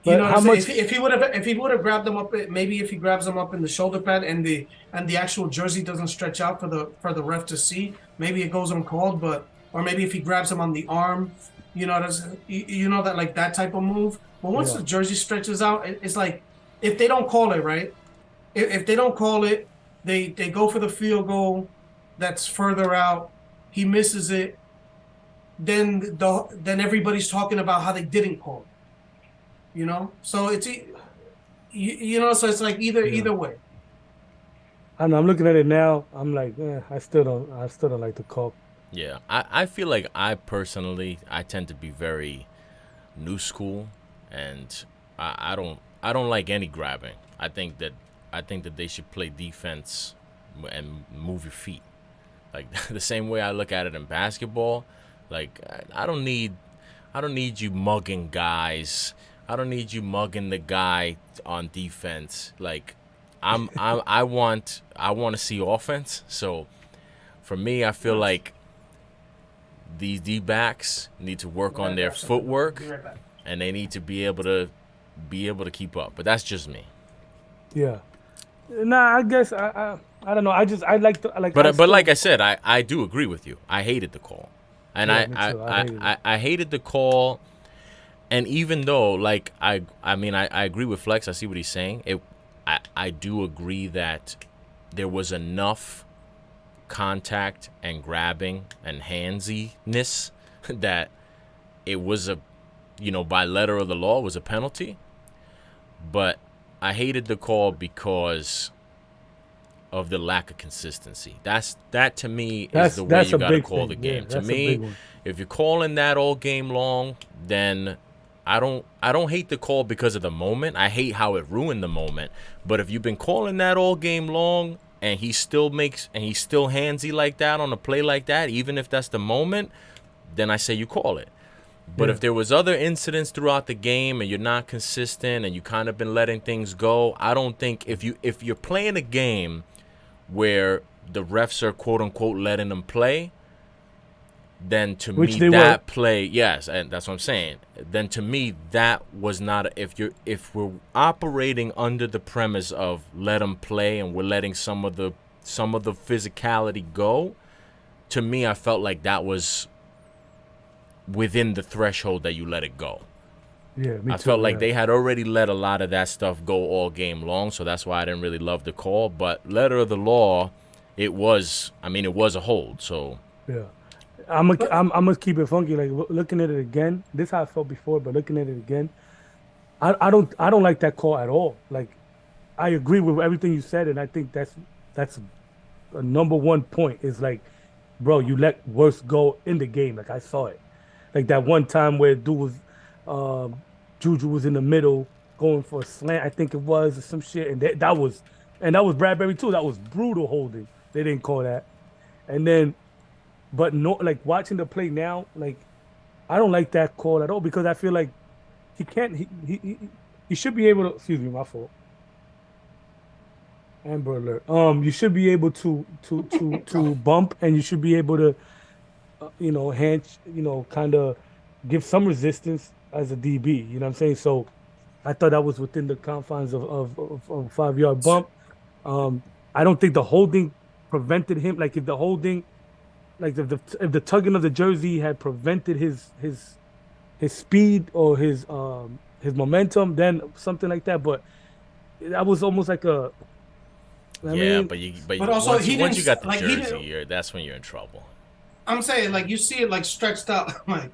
if he would have grabbed them up, maybe if he grabs them up in the shoulder pad, and the actual jersey doesn't stretch out for the ref to see, maybe it goes uncalled. Or maybe if he grabs them on the arm, that, like, that type of move. But once the jersey stretches out, it's like, if they don't call it, right? If they don't call it, they go for the field goal that's further out. He misses it. Then everybody's talking about how they didn't call it. So it's so it's like either way. I don't know. I'm looking at it now. I'm like, I still don't like the call. Yeah, I feel like I tend to be very new school, and I don't like any grabbing. I think that they should play defense and move your feet, like the same way I look at it in basketball. Like, I don't need you mugging guys. I don't need you mugging the guy on defense. Like, I want to see offense. So for me, I feel like these D-backs need to work on their footwork, and they need to be able to keep up. But that's just me. Yeah. Nah, I guess I don't know. I like. But like I said, I do agree with you. I hated the call, and I hated the call. And even though, like, I agree with Flex. I see what he's saying. I do agree that there was enough contact and grabbing and handsiness that it was a, by letter of the law was a penalty. But I hated the call because of the lack of consistency. That to me is the way you got to call the game. To me, if you're calling that all game long, then I don't hate the call because of the moment. I hate how it ruined the moment. But if you've been calling that all game long and he's still handsy like that on a play like that, even if that's the moment, then I say you call it. But if there was other incidents throughout the game and you're not consistent and you kind of been letting things go, I don't think if you're playing a game where the refs are quote unquote letting them play, then to me that play, yes, and that's what I'm saying. Then to me that was not if we're operating under the premise of let them play and we're letting some of the physicality go, to me I felt like that was within the threshold that you let it go. Yeah, me too. I felt like they had already let a lot of that stuff go all game long, so that's why I didn't really love the call. But letter of the law, it was a hold. So yeah, I'm gonna keep it funky. Like looking at it again, this is how I felt before, but looking at it again, I don't like that call at all. Like I agree with everything you said, and I think that's a number one point. Is like, bro, you let worse go in the game. Like I saw it. Like that one time where dude was, Juju was in the middle going for a slant, I think it was, or some shit, and that was Bradbury too. That was brutal holding. They didn't call that, and then, but no, like watching the play now, like I don't like that call at all because I feel like he can't. He should be able to. Excuse me, my fault. Amber alert. You should be able to bump, and you should be able to. Kind of give some resistance as a DB. You know what I'm saying? So I thought that was within the confines of a 5-yard bump. I don't think the holding prevented him. Like if the holding, like if the tugging of the jersey had prevented his speed or his momentum, then something like that. But that was almost like a. But also once you got the jersey, that's when you're in trouble. I'm saying, like, you see it, like, stretched out, like,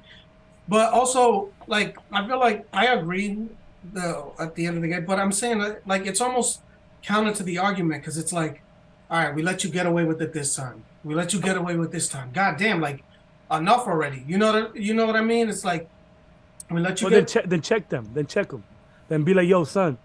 but also, like, I feel like I agree at the end of the game, but I'm saying, like, it's almost counter to the argument, because it's like, all right, we let you get away with it this time. We let you get away with this time. God damn, like, enough already. You know what I mean? It's like, we let you then check them. Then check them. Then be like, yo, son.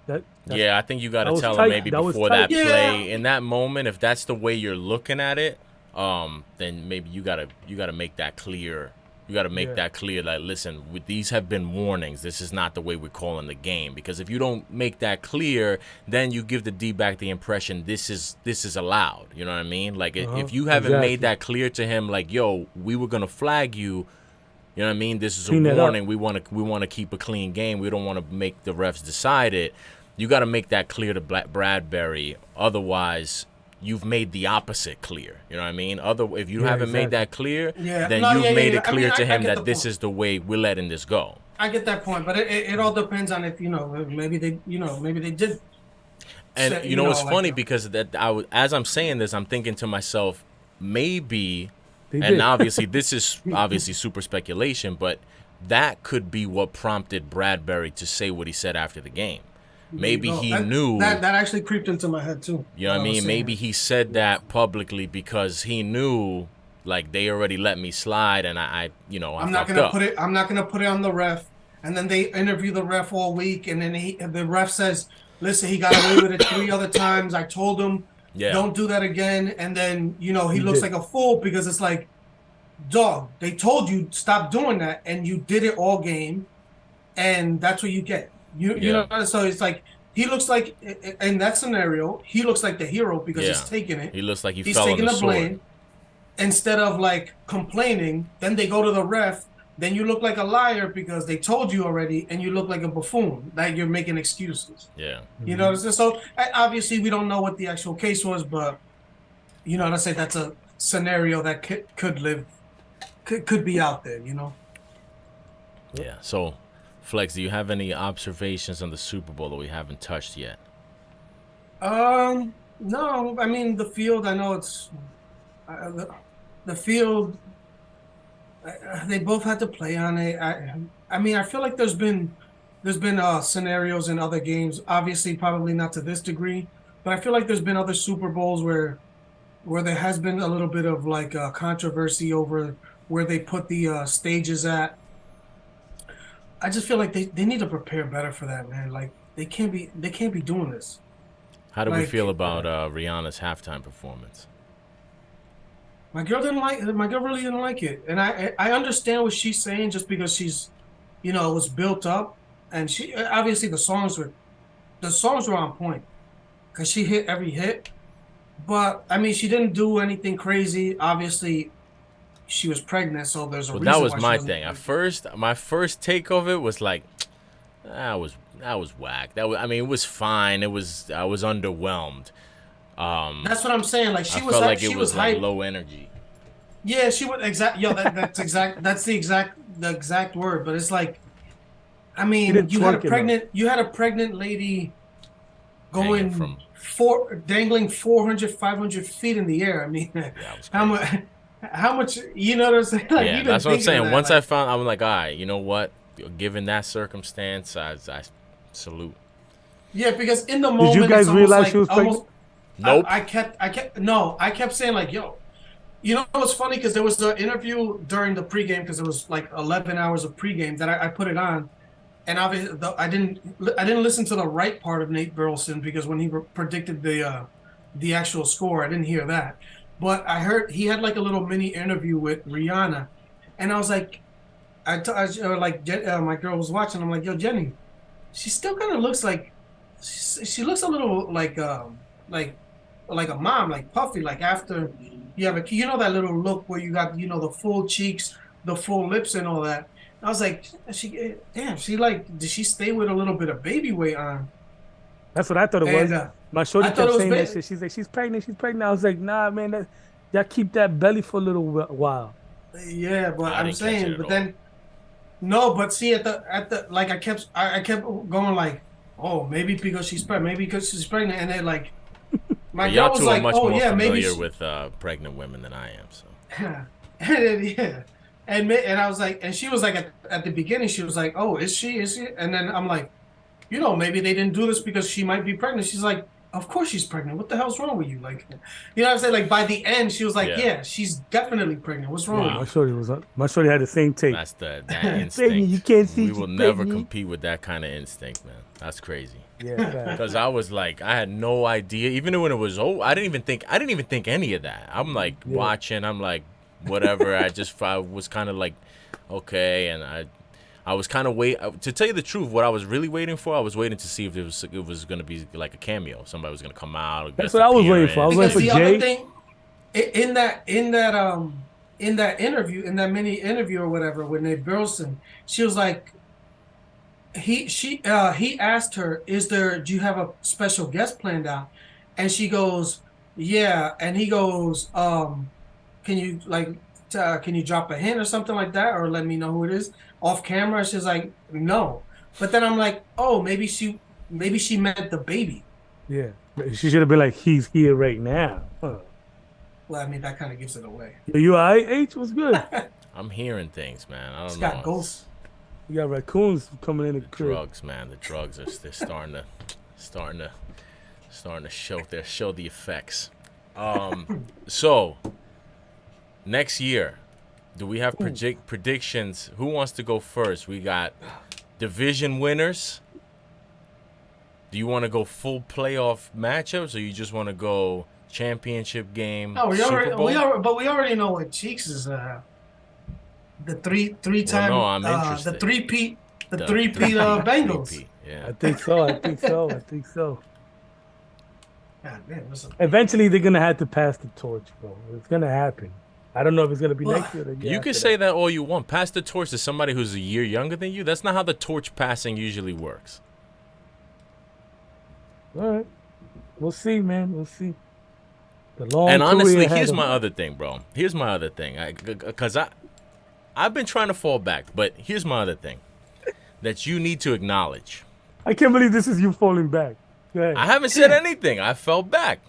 I think you got to tell him maybe before that play. In that moment, if that's the way you're looking at it, then maybe you gotta make that clear. You gotta make that clear. Like, listen, these have been warnings. This is not the way we're calling the game. Because if you don't make that clear, then you give the D-back the impression this is allowed. You know what I mean? Like if you haven't made that clear to him, like, yo, we were gonna flag you. You know what I mean? This is a warning. We want to keep a clean game. We don't want to make the refs decide it. You got to make that clear to Bradbury. Otherwise, you've made the opposite clear. You know what I mean? If you haven't made that clear, then you've made it clear to him that this is the way we're letting this go. I get that point, but it all depends on if maybe they did. And it's funny because as I'm saying this, I'm thinking to myself, maybe, and obviously this is obviously super speculation, but that could be what prompted Bradbury to say what he said after the game. Maybe he knew that actually creeped into my head too. You know what I mean? Maybe he said that publicly because he knew, like, they already let me slide, and I'm not gonna put it. I'm not gonna put it on the ref. And then they interview the ref all week, and then the ref says, "Listen, he got away with it 3 other times. I told him, don't do that again." And then he looks like a fool because it's like, dog, they told you stop doing that, and you did it all game, and that's what you get. You know, so it's like he looks like in that scenario, he looks like the hero because he's taking it. He looks like he's taking the blame sword. Instead of like complaining. Then they go to the ref. Then you look like a liar because they told you already, and you look like a buffoon. Like you're making excuses. Yeah, you know. So obviously we don't know what the actual case was, but let's say that's a scenario that could be out there. Yeah. So. Flex, do you have any observations on the Super Bowl that we haven't touched yet? No. I mean, the field, I know it's the field, they both had to play on it. I mean, I feel like there's been scenarios in other games. Obviously, probably not to this degree, but I feel like there's been other Super Bowls where there has been a little bit of like controversy over where they put the stages at. I just feel like they need to prepare better for that, man. Like they can't be doing this. How do we feel Like about Rihanna's halftime performance? my girl really didn't like it, and I understand what she's saying just because she's, it was built up, and she obviously the songs were on point because she hit every hit, but I mean she didn't do anything crazy. Obviously, she was pregnant, so there's a Well, that reason was why she my wasn't. thing. At first, my first take of it was like, that was whack. I mean, it was fine. I was underwhelmed. That's what I'm saying. Like I she was felt like she it was was like hyped. low energy. Yeah, she would exact. Yo, that's the exact word. But it's like, I He mean, didn't twerk enough. you had a pregnant lady Hanging going from dangling 400, 500 feet in the air. I mean, Yeah, it was how crazy. much, how much, you know what I'm saying? Like Yeah, even that's what I'm thinking of saying. that, Once I like, found, I'm like, all right, you know what? Given that circumstance, I salute. yeah, because in the Did you moment, it's guys almost realize she like, was pregnant? Nope. no, I kept saying like, yo, what's funny? Because there was the interview during the pregame, because it was like 11 hours of pregame that I put it on. And obviously, I didn't listen to the right part of Nate Burleson because when he predicted the actual score, I didn't hear that. But I heard he had like a little mini interview with Rihanna, and I was like, my girl was watching. I'm like, yo, Jenny, she still kind of looks like she looks a little like a mom, like puffy, like after you have that little look where you got the full cheeks, the full lips, and all that. I was like, damn, she like, did she stay with a little bit of baby weight on? That's what I thought it And was. My shorty I thought kept it was saying that big. shit. She's like, she's pregnant, she's pregnant. I was like, nah, man, y'all keep that belly for a little while. Yeah, but I I'm didn't catch it saying, at but all. then no, but see at the like I kept going like, oh, maybe because she's pregnant, and then like my But y'all girl was two are like, much oh more yeah, maybe familiar she, with pregnant women than I am. So and then, yeah, and I was like, and she was like at the beginning, she was like, oh, is she, and then I'm like, maybe they didn't do this because she might be pregnant. She's like, of course she's pregnant. What the hell's wrong with you? Like, what I'm saying? Like by the end, she was like, yeah, yeah, she's definitely pregnant. What's wrong Yeah, with wow, my shorty had the same take. that's that Pregnant, you instinct. can't see We she's will never pregnant. compete with that kind of instinct, man. That's crazy. Yeah, you? fact. Cause I was like, I had no idea. Even when it was over, I didn't even think any of that. I'm like Yeah. watching. I'm like, whatever. I was kind of like, okay, and I was kind of to tell you the truth. What I was really waiting for, I was waiting to see if it was gonna be like a cameo. Somebody was gonna come out, a That's guest what I was waiting for. I was waiting Because for the other Jay. thing in that interview, in that mini interview or whatever with Nate Burleson, she was like, he asked her, do you have a special guest planned out? And she goes, yeah. And he goes, can you can you drop a hint or something like that, or let me know who it is off camera? She's like, no. But then I'm like, oh, maybe she meant the baby. Yeah. She should have been like, he's here right now. Huh. Well, I mean, that kind of gives it away. Yo, you all right, H? What's good? I'm hearing things, man. I It's don't got know. ghosts. You got raccoons coming in the The crib. drugs, man. The drugs are they're starting to show the effects. So next year, do we have predictions? Who wants to go first? We got division winners. Do you want to go full playoff matchups, or you just want to go championship game? No, Super Bowl? we already know what Cheeks is. The three Well, no, time I'm interested. the three-peat The Bengals. three-peat, yeah. I think so. I think so. I think so. God damn, listen. Eventually, they're gonna have to pass the torch, bro. It's gonna happen. I don't know if it's gonna be Well, next year. Or the year You after can say that all you want. Pass the torch to somebody who's a year younger than you. That's not how the torch passing usually works. All right, we'll see, man. We'll see. The long And honestly, career ahead here's of my him. other thing, bro. Here's my other thing. Because I've been trying to fall back, but here's my other thing that you need to acknowledge. I can't believe this is you falling back. Go ahead. I haven't said anything. I fell back.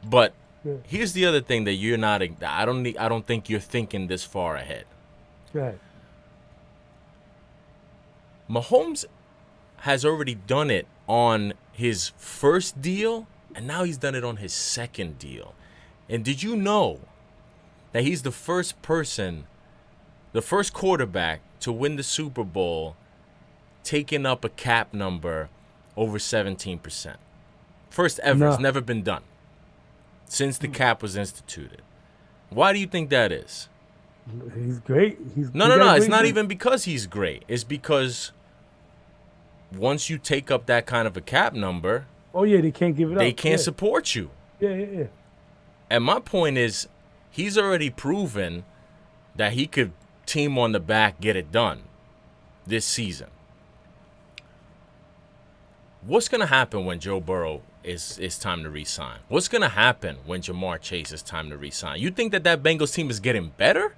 But Yeah. Here's the other thing that you're not. I don't think you're thinking this far ahead. Right. Mahomes has already done it on his first deal, and now he's done it on his second deal. And did you know that he's the first quarterback to win the Super Bowl taking up a cap number over 17%? First ever. No. It's never been done since the cap was instituted. Why do you think that is? He's great. No. It's not even because he's great. It's because once you take up that kind of a cap number, oh yeah, they can't give it up. They can't support you. Yeah. And my point is, he's already proven that he could team on the back, get it done this season. What's going to happen when Joe Burrow is time to re-sign? What's going to happen when Jamar Chase is time to re-sign? You think that Bengals team is getting better?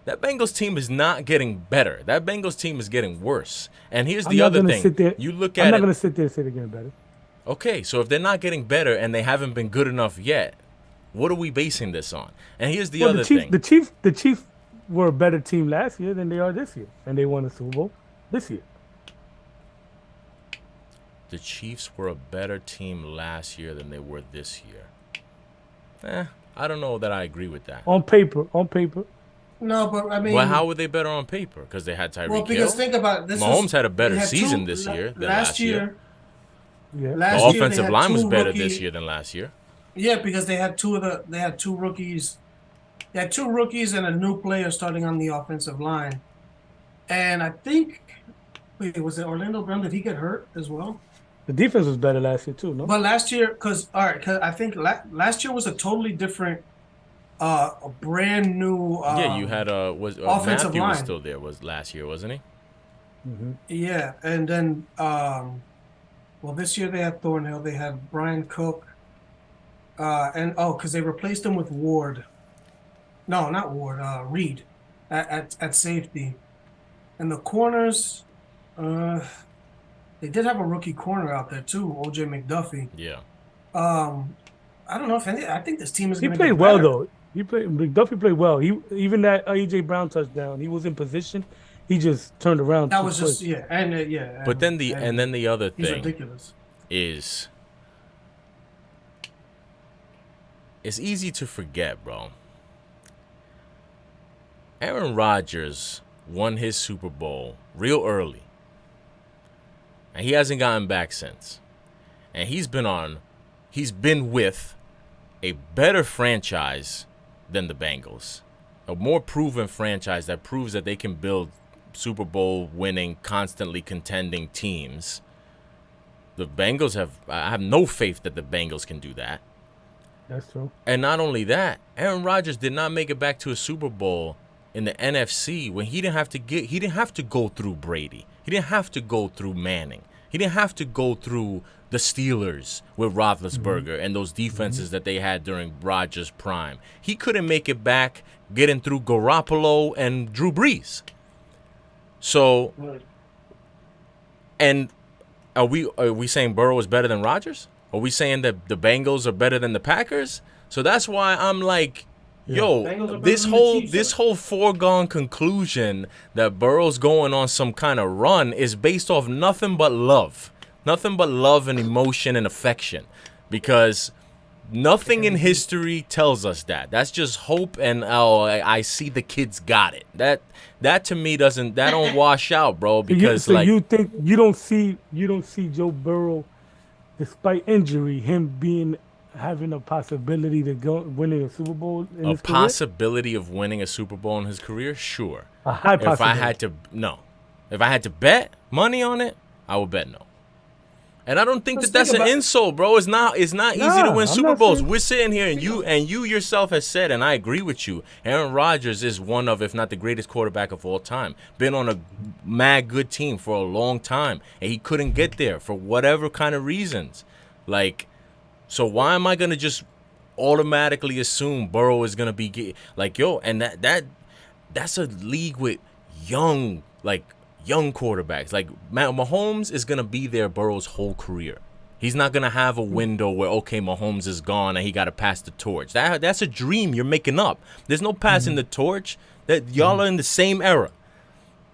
That Bengals team is not getting better. That Bengals team is getting worse. And here's the other thing. You look at I'm not going to sit there and say they're getting better. Okay, so if they're not getting better and they haven't been good enough yet, what are we basing this on? And here's the other thing. The Chiefs were a better team last year than they are this year, and they won the Super Bowl this year. The Chiefs were a better team last year than they were this year. I don't know that I agree with that. On paper. No, but I mean, well, how were they better on paper? Because they had Tyreek Hill. Well, because think about it, Mahomes had a better season this year than last year. Yeah. The offensive line was better this year than last year. Yeah, because they had two rookies. They had two rookies and a new player starting on the offensive line. And I think, was it Orlando Brown? Did he get hurt as well? The defense was better last year too, no? But last year, because I think last year was a totally different, a brand new. You had offensive Matthew line was still there. Was last year, wasn't he? Mm-hmm. Yeah, and then this year they had Thornhill, they had Brian Cook, because they replaced him with Ward. No, not Ward. Reed at safety, and the corners. They did have a rookie corner out there too, O.J. McDuffie. Yeah. I don't know if I think this team is going to. He played well though. McDuffie played well. Even that A.J. Brown touchdown, he was in position. He just turned around. That was just yeah. But then the other thing ridiculous. Is it's easy to forget, bro. Aaron Rodgers won his Super Bowl real early. And he hasn't gotten back since. And he's been with a better franchise than the Bengals. A more proven franchise that proves that they can build Super Bowl winning, constantly contending teams. The Bengals I have no faith that the Bengals can do that. That's true. And not only that, Aaron Rodgers did not make it back to a Super Bowl in the NFC when he didn't have to go through Brady. He didn't have to go through Manning. He didn't have to go through the Steelers with Roethlisberger and those defenses that they had during Rodgers' prime. He couldn't make it back getting through Garoppolo and Drew Brees. So, and are we saying Burrow is better than Rodgers? Are we saying that the Bengals are better than the Packers? So that's why I'm like, yo, this whole foregone conclusion that Burrow's going on some kind of run is based off nothing but love and emotion and affection, because nothing in history tells us that. That's just hope and I see the kids got it. That to me don't wash out, bro. Because you think you don't see Joe Burrow, despite injury, having a possibility to go winning a Super Bowl in his career? Possibility of winning a Super Bowl in his career? Sure. A high possibility. If I had to bet money on it, I would bet no. And I don't think that's an insult, bro. It's not easy to win Super Bowls. We're sitting here and you yourself has said, and I agree with you, Aaron Rodgers is one of, if not the greatest quarterback of all time. Been on a mad good team for a long time, and he couldn't get there for whatever kind of reasons. So why am I going to just automatically assume Burrow is going to be and that's a league with young quarterbacks. Like Mahomes is going to be there Burrow's whole career. He's not going to have a window where, okay, Mahomes is gone and he got to pass the torch. That's a dream you're making up. There's no passing the torch. That y'all are in the same era.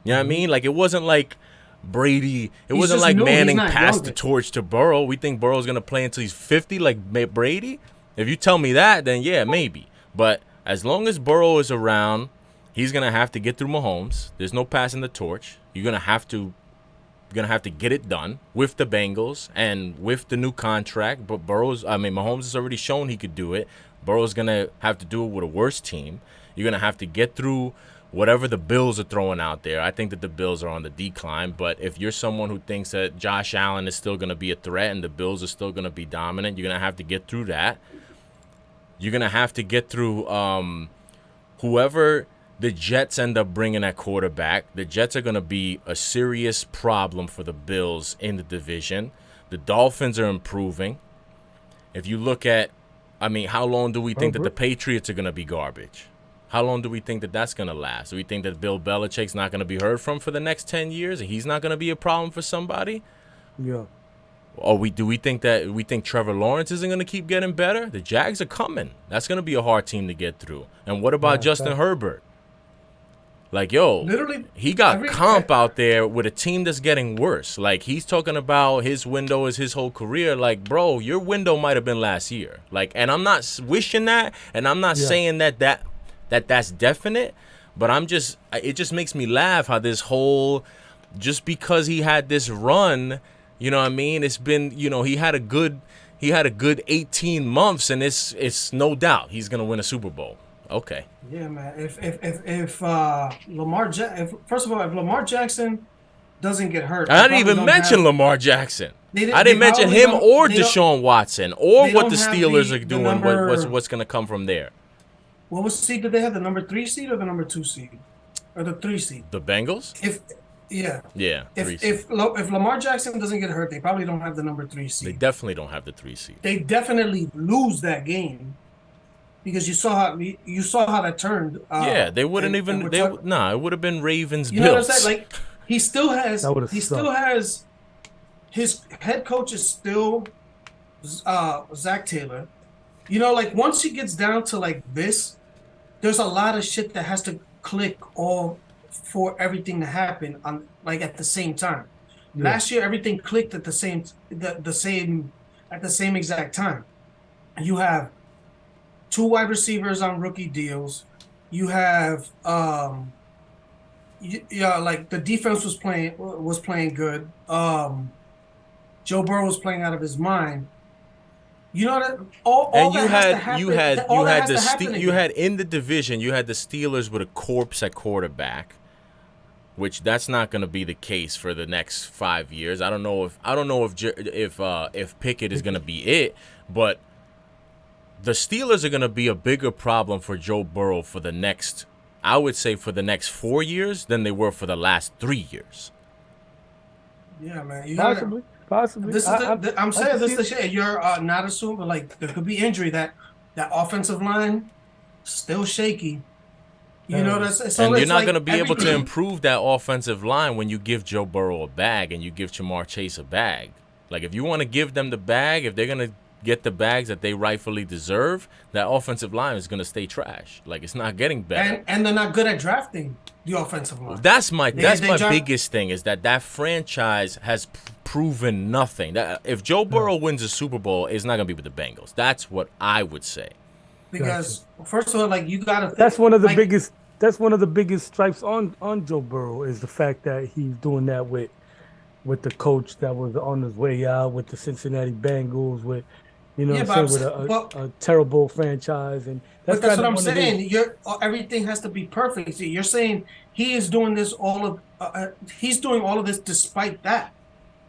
You know what I mean? Like, it wasn't like Brady. It wasn't like Manning passed the torch to Burrow. We think Burrow's going to play until he's 50 like Brady. If you tell me that, then yeah, maybe. But as long as Burrow is around, he's going to have to get through Mahomes. There's no passing the torch. You're going to have to get it done with the Bengals and with the new contract. But Mahomes has already shown he could do it. Burrow's going to have to do it with a worse team. You're going to have to get through whatever the Bills are throwing out there. I think that the Bills are on the decline. But if you're someone who thinks that Josh Allen is still going to be a threat and the Bills are still going to be dominant, you're going to have to get through that. You're going to have to get through whoever the Jets end up bringing at quarterback. The Jets are going to be a serious problem for the Bills in the division. The Dolphins are improving. If you look at, how long do we think that the Patriots are going to be garbage? How long do we think that that's going to last? Do we think that Bill Belichick's not going to be heard from for the next 10 years and he's not going to be a problem for somebody? Yeah. Or do we think Trevor Lawrence isn't going to keep getting better? The Jags are coming. That's going to be a hard team to get through. And what about Justin Herbert? Like, literally, he got comp out there with a team that's getting worse. Like, he's talking about his window is his whole career. Like, bro, your window might have been last year. Like, and I'm not wishing that, and I'm not saying that's definite, but it just makes me laugh how this whole, just because he had this run, you know what I mean? It's been, he had a good 18 months, and it's no doubt he's gonna win a Super Bowl. Okay. Yeah, man. If Lamar Jackson doesn't get hurt, I didn't even mention Lamar Jackson. I didn't mention him or Deshaun Watson or what the Steelers are doing. What's going to come from there? What seed did they have? The number 3 seed or the number 2 seed, or the 3 seed? The Bengals. If Lamar Jackson doesn't get hurt, they probably don't have the number 3 seed. They definitely don't have the 3 seed. They definitely lose that game. Because you saw how that turned. They wouldn't even. It would have been Ravens. You know what I'm saying? Like he still has. His head coach is still Zach Taylor. Like once he gets down to like this, there's a lot of shit that has to click all for everything to happen on like at the same time. Yeah. Last year, everything clicked at the same exact time. You have 2 wide receivers on rookie deals. You have like the defense was playing good. Joe Burrow was playing out of his mind. You know that you had in the division, you had the Steelers with a corpse at quarterback, which that's not going to be the case for the next 5 years. I don't know if Pickett is going to be it, but the Steelers are going to be a bigger problem for Joe Burrow for the next 4 years than they were for the last 3 years. Yeah, man. Possibly. I'm saying this is shit. You're not assuming, like, there could be injury. That offensive line still shaky. You know, and you're not going to be able to improve that offensive line when you give Joe Burrow a bag and you give Jamar Chase a bag. Like, if you want to give them the bag, if they're going to get the bags that they rightfully deserve, that offensive line is going to stay trash. Like, it's not getting better. And they're not good at drafting the offensive line. That's my biggest thing, is that franchise has proven nothing. That if Joe Burrow wins a Super Bowl, it's not going to be with the Bengals. That's what I would say. Because first of all, like, you got to. That's one of the biggest. That's one of the biggest stripes on Joe Burrow, is the fact that he's doing that with the coach that was on his way out, with the Cincinnati Bengals, with a terrible franchise. And that's what I'm saying. Everything has to be perfect. See, you're saying he is doing this he's doing all of this despite that.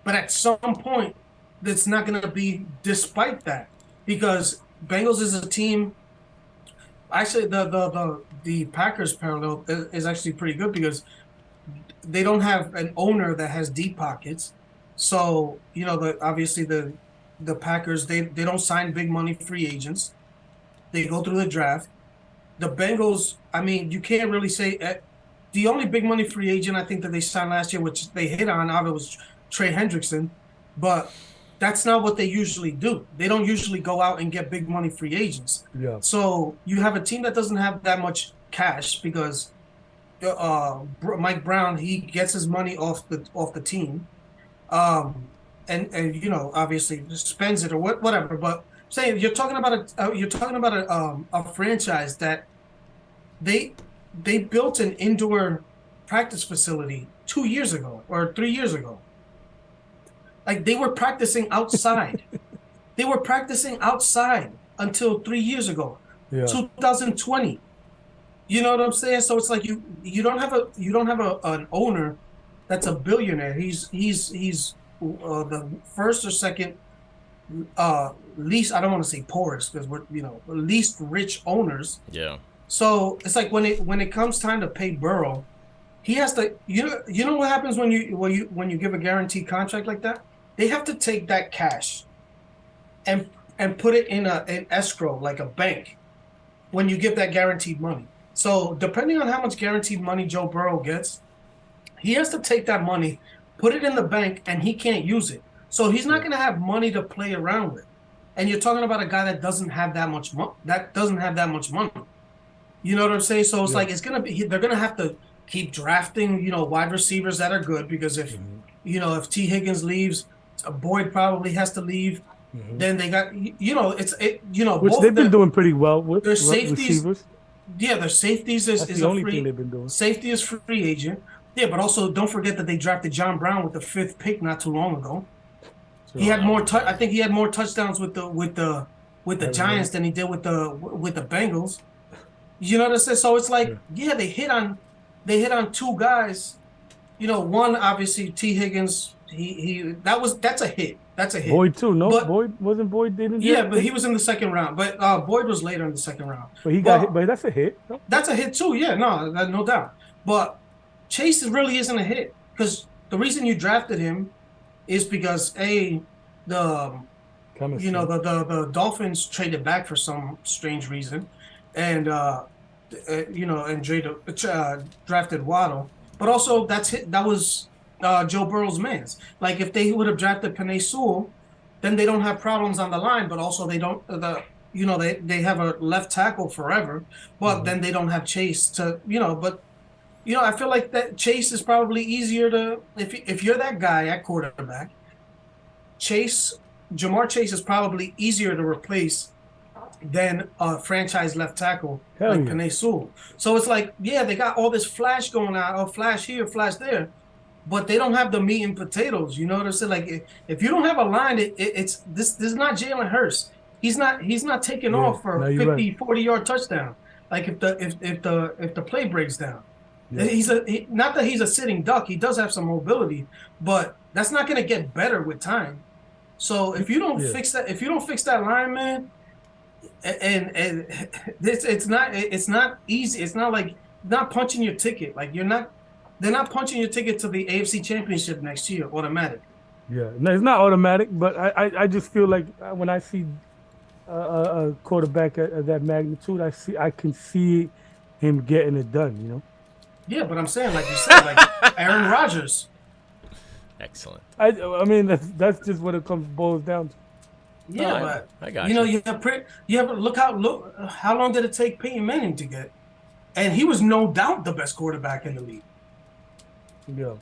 But at some point, it's not going to be despite that, because Bengals is a team. Actually, the Packers parallel is actually pretty good, because they don't have an owner that has deep pockets. So, obviously the Packers, they don't sign big money free agents. They go through the draft. The Bengals, I mean, you can't really say the only big money free agent I think that they signed last year, which they hit on, obviously, was Trey Hendrickson. But that's not what they usually do. They don't usually go out and get big money free agents. Yeah. So you have a team that doesn't have that much cash because Mike Brown, he gets his money off the team, and obviously spends it or whatever. But saying you're talking about a franchise that they built an indoor practice facility 2 years ago or 3 years ago. Like they were practicing outside. They were practicing outside until 3 years ago, 2020. You know what I'm saying? So it's like you don't have an owner that's a billionaire. He's the first or second least, I don't want to say poorest because we're least rich owners. Yeah. So it's like when it comes time to pay Burrow, he has to you know what happens when you give a guaranteed contract like that? They have to take that cash and put it in an escrow like a bank when you give that guaranteed money. So depending on how much guaranteed money Joe Burrow gets, he has to take that money, put it in the bank, and he can't use it. So he's not going to have money to play around with. And you're talking about a guy that doesn't have that much money. You know what I'm saying? So it's like they're going to have to keep drafting, wide receivers that are good because if T. Higgins leaves, Boyd probably has to leave. Then they got which they've been doing pretty well with their safeties. Receivers. Yeah, their safeties is the only thing they've been doing. Safety is free agent. Yeah, but also don't forget that they drafted John Brown with the 5th pick not too long ago. So, he had more. I think he had more touchdowns with the Giants than he did with the Bengals. You know what I'm saying? So it's like, they hit on two guys. One obviously T. Higgins. That's a hit. That's a hit. Boyd too. No, but, Boyd didn't. Yeah, but he was in the second round. But Boyd was later in the second round. But he got hit. But that's a hit. No? That's a hit too. Yeah, no doubt. But Chase really isn't a hit because the reason you drafted him is because the Dolphins traded back for some strange reason, and drafted Waddle. But also that was Joe Burrow's man's. Like if they would have drafted Penei Sewell, then they don't have problems on the line, but also they don't they have a left tackle forever, but then they don't have Chase to I feel like that Chase is probably easier to if you're that guy at quarterback. Jamar Chase is probably easier to replace than a franchise left tackle Penei Sewell. So it's like, they got all this flash going on, flash here, flash there, but they don't have the meat and potatoes. You know what I'm saying? Like if you don't have a line, it's this is not Jalen Hurts. He's not taking off for a 50, 40-yard touchdown. Like if the play breaks down. Yeah. Not that he's a sitting duck. He does have some mobility, but that's not going to get better with time. So if you don't fix that line, man, and it's not easy. It's not like not punching your ticket. Like they're not punching your ticket to the AFC Championship next year automatic. Yeah, no, it's not automatic, but I just feel like when I see a quarterback at that magnitude, I can see him getting it done. Yeah, but I'm saying, like you said, like Aaron Rodgers. Excellent. I mean that's just what it boils down to. Yeah, but I got you. You have look how long did it take Peyton Manning to get? And he was no doubt the best quarterback in the league. Yeah.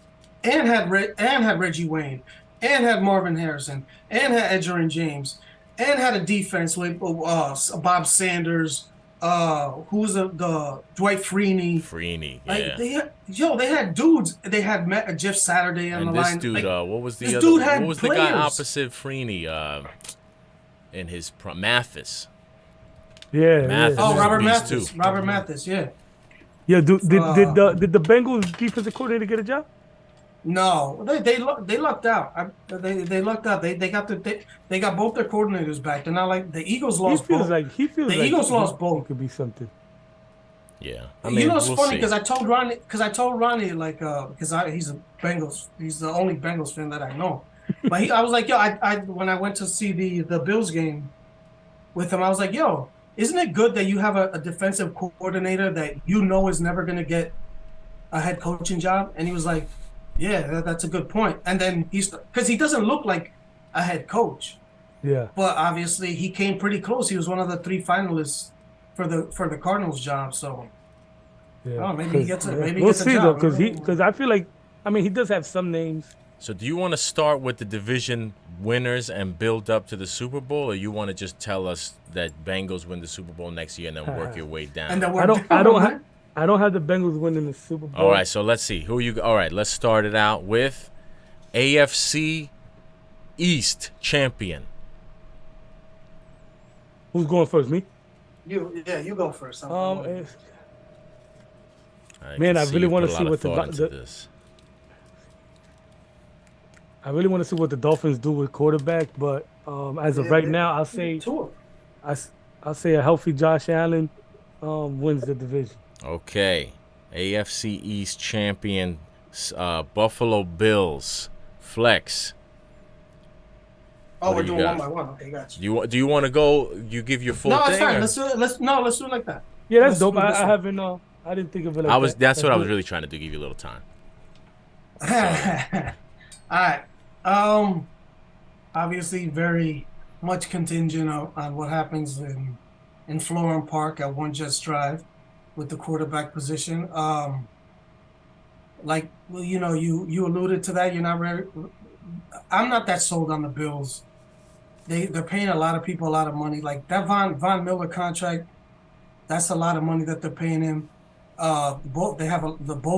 And had Reggie Wayne, and had Marvin Harrison, and had Edgerrin James, and had a defense with Bob Sanders. Who's the Dwight Freeney? Freeney, like, they had dudes. They had Jeff Saturday on the line. And this dude, like, what was the this other? Dude had what was players. The guy opposite Freeney? In his Mathis. Yeah. Mathis. Oh, Robert Mathis. Robert Mathis. Yeah. Yeah. Did the Bengals defensive coordinator get a job? No, they lucked out. They lucked out. They got both their coordinators back. They're not like the Eagles lost both. He feels like Eagles lost both. It could be something. Yeah, I mean, it's funny because I told Ronnie like because he's a Bengals. He's the only Bengals fan that I know. But I was like, yo, I when I went to see the Bills game with him, I was like, yo, isn't it good that you have a defensive coordinator that is never going to get a head coaching job? And he was like, yeah, that's a good point. And then because he doesn't look like a head coach. Yeah. But obviously, he came pretty close. He was one of the 3 finalists for the Cardinals job. So, Yeah. oh, maybe he gets it. Maybe he We'll gets a see though, job. because I feel like, I mean, he does have some names. So do you want to start with the division winners and build up to the Super Bowl, or you want to just tell us that Bengals win the Super Bowl next year and then work your way down? And then I don't have the Bengals winning the Super Bowl. All right, so let's see who you. All right, let's start it out with AFC East champion. Who's going first? Me? you go first. Man, I really want to see what I really want to see what the Dolphins do with quarterback, but as of right now, I'll say a healthy Josh Allen wins the division. Okay, AFC East champion, Buffalo Bills, flex. Oh, we're doing one by one. Okay, gotcha. Do you want to go? You give your full thing? No, it's fine. Let's do it like that. Yeah, that's dope. I haven't. I didn't think of it like that. That's what I was really trying to do. Give you a little time. All right. Obviously, very much contingent on what happens in Florham Park at One Jets Drive with the quarterback position. Like, well, you alluded to that. You're not very. I'm not that sold on the Bills. They're paying a lot of people a lot of money. Like that Von Miller contract, that's a lot of money that they're paying him. Both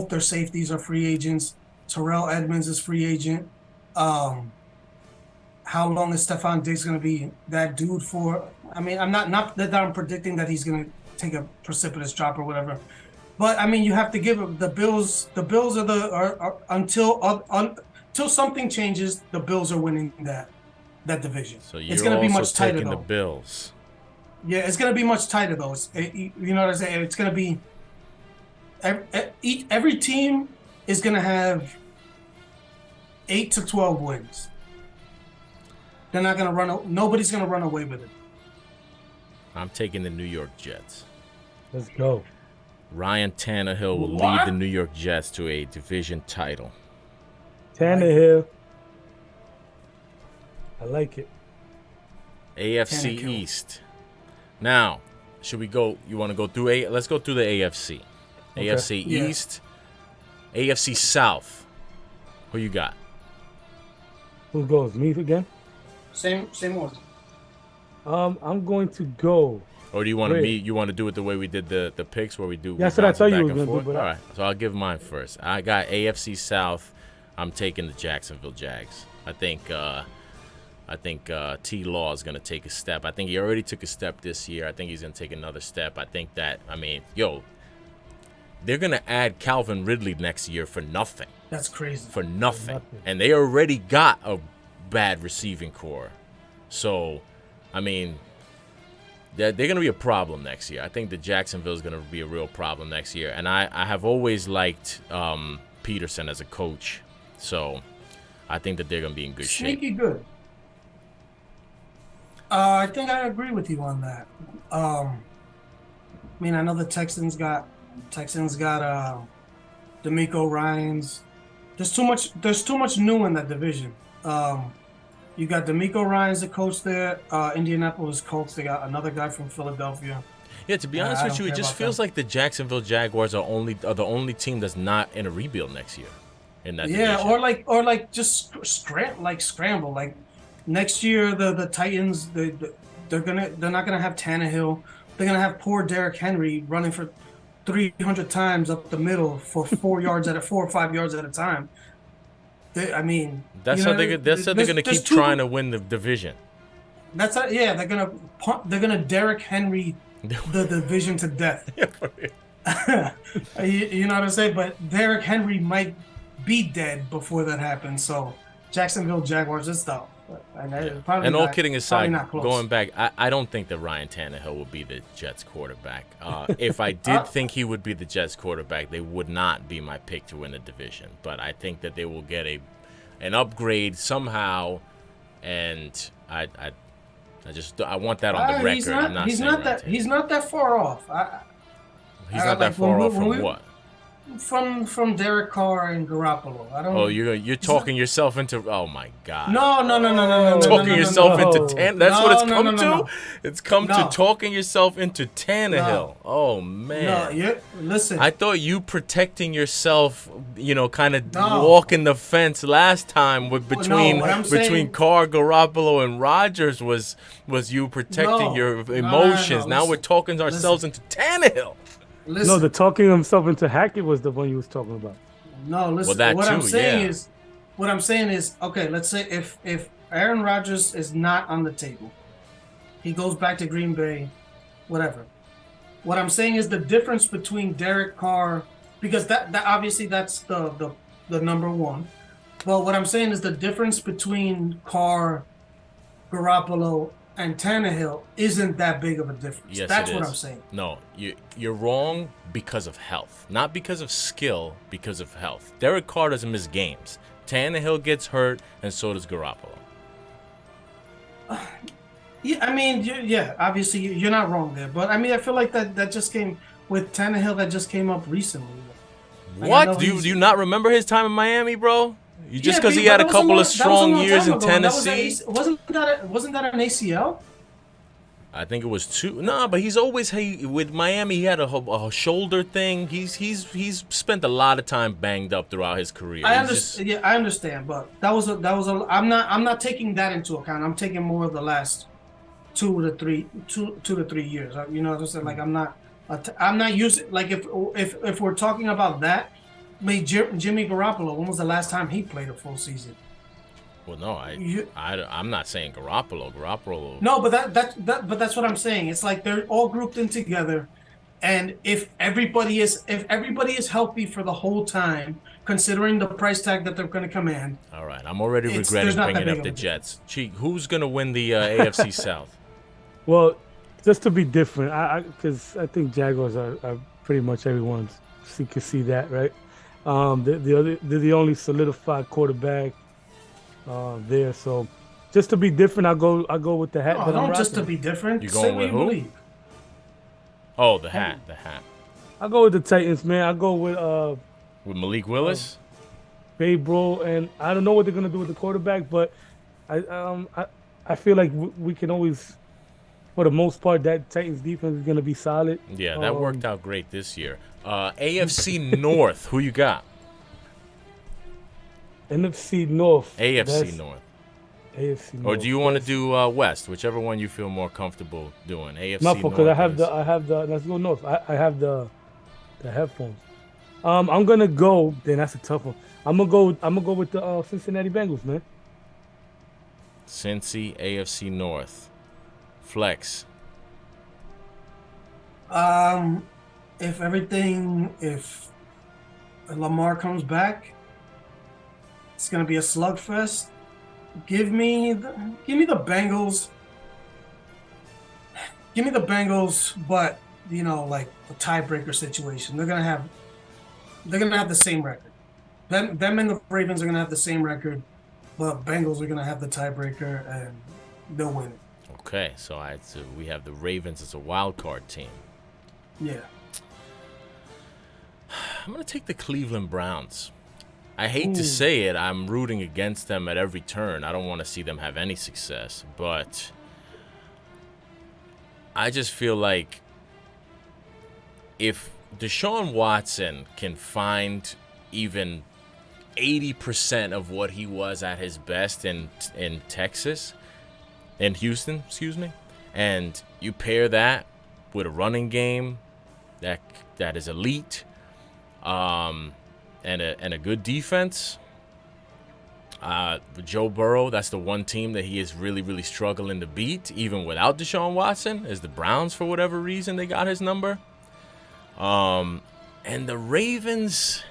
their safeties are free agents. Terrell Edmonds is free agent. How long is Stephon Diggs going to be that dude for? I mean, I'm not that I'm predicting that he's going to take a precipitous drop or whatever, but I mean, you have to give him the Bills. The Bills are until something changes. The Bills are winning that division. So it's going to be much tighter though. The Bills. Yeah, it's going to be much tighter though. You know what I'm saying? It's going to be every team is going to have 8 to 12 wins. They're not going to run. Nobody's going to run away with it. I'm taking the New York Jets. Let's go. Ryan Tannehill will lead the New York Jets to a division title. Tannehill. I like it. AFC East. Now, should we go? You want to go through let's go through the AFC. Okay. AFC East. AFC South. Who you got? Who goes? Me again? Same order. I'm going to go. Or do you want to You want to do it the way we did the picks, where we do? That's what I thought you were going to do. All right, so I'll give mine first. I got AFC South. I'm taking the Jacksonville Jags. I think T. Law is going to take a step. I think he already took a step this year. I think he's going to take another step. I think that, they're going to add Calvin Ridley next year for nothing. That's crazy. For nothing. And they already got a bad receiving core. So, I mean, they're going to be a problem next year. I think the Jacksonville is going to be a real problem next year. And I have always liked Peterson as a coach. So, I think that they're going to be in good shape. Sneaky good. I think I agree with you on that. I mean, I know the Texans got D'Amico Ryans. There's too much new in that division. You got D'Amico Ryans, the coach there. Indianapolis Colts. They got another guy from Philadelphia. Yeah, to be honest with you, it just feels like the Jacksonville Jaguars are the only team that's not in a rebuild next year. In that division. or like just scramble. Like next year, the Titans they're not gonna have Tannehill. They're gonna have poor Derrick Henry running for 300 times up the middle for 4 or 5 yards at a time. They're gonna keep trying to win the division. They're gonna Derrick Henry the division to death. You know what I'm saying? But Derrick Henry might be dead before that happens. So Jacksonville Jaguars is tough. And all kidding aside, going back, I don't think that Ryan Tannehill will be the Jets quarterback. If I did think he would be the Jets quarterback, they would not be my pick to win the division. But I think that they will get an upgrade somehow, and I want that on the record. He's not that far off. He's not that far off from what? from Derek Carr and Garoppolo. I Oh, don't. you're It's not, talking yourself into. Oh my God. no, no, no, no, no, no, no, no, Talking no, no, yourself no, into No. Tan. That's what it's no, no, no, come no, to. no, It's come to no, talking yourself into Tannehill. no, Oh no. man. You I listen. thought you protecting yourself, kind of No, walking the fence last time with no. between What I'm between saying. Carr, Garoppolo, and Rodgers was you protecting No, your no, no, no, emotions. no. Now we're Listen, talking ourselves listen, into Tannehill. No, the listen. talking himself into Hackett was the one you was talking about. No, Well, listen. that too, yeah. What I'm saying is, okay. Let's say if Aaron Rodgers is not on the table, he goes back to Green Bay, whatever. What I'm saying is the difference between Derek Carr, because that obviously that's the number one. But what I'm saying is the difference between Carr, Garoppolo, and Tannehill isn't that big of a difference. Yes, it That's what I'm is. saying. No, you're wrong because of health, not because of skill. Because of health. Derek Carr doesn't miss games. Tannehill gets hurt, and so does Garoppolo. Yeah, I mean, yeah, obviously you're not wrong there, but I mean, I feel like that just came with Tannehill. That just came up recently. Like I What? know Do you not remember his time in Miami, bro? You just yeah, because he but had a that was a couple of long that was a strong long years time in ago, and Tennessee. wasn't that an ACL? I think it was two. Nah, but he's always with Miami. He had a shoulder thing. He's spent a lot of time banged up throughout his career. I He's just understand. Yeah, I understand, but that was a. I'm not taking that into account. I'm taking more of the last 2 to 3 years. You know what I'm saying? Like I'm not using like if we're talking about that, Jimmy Garoppolo. When was the last time he played a full season? well, no, You, I'm not saying Garoppolo. Garoppolo. no, but but that's what I'm saying. It's like they're all grouped in together, and if everybody is healthy for the whole time, considering the price tag that they're going to command, All right, I'm already there's regretting not that bringing big up of the a Jets. difference. Cheek, who's gonna win the AFC South? Well, just to be different, because I think Jaguars are pretty much everyone's. So you can see that, right? They're the only solidified quarterback there. So just to be different, I go with the hat No, that I'm don't just to rocking. be different. You Say going what with you who? believe. Oh, the hat, the hat I go with the Titans, man. I go with with Malik uh Willis. Bro, and I don't know what they're gonna do with the quarterback, but I um I, I feel like we can always, for the most part, that Titans defense is gonna be solid. Yeah, that worked Um, out great this year. AFC North, who you got? NFC North. AFC That's North. AFC Or North. do you want to That's do West? Whichever one you feel more comfortable doing. not AFC for because North is. I have the let's go North. I have the headphones. I'm gonna go. Then that's a tough one. I'm gonna go with the Cincinnati Bengals, man. Cincy, AFC North. Flex. Um, if Lamar comes back, it's gonna be a slugfest. Give me the Bengals. Give me the Bengals, but like a tiebreaker situation. They're gonna have the same record. Them and the Ravens are gonna have the same record, but Bengals are gonna have the tiebreaker and they'll win it. Okay, so we have the Ravens as a wild card team. Yeah. I'm going to take the Cleveland Browns. I hate to Ooh. say it, I'm rooting against them at every turn. I don't want to see them have any success, but I just feel like if Deshaun Watson can find even 80% of what he was at his best in Texas, in Houston, excuse me, and you pair that with a running game that is elite, and a good defense. Joe Burrow, that's the one team that he is really, really struggling to beat, even without Deshaun Watson, is the Browns for whatever reason they got his number. And the Ravens,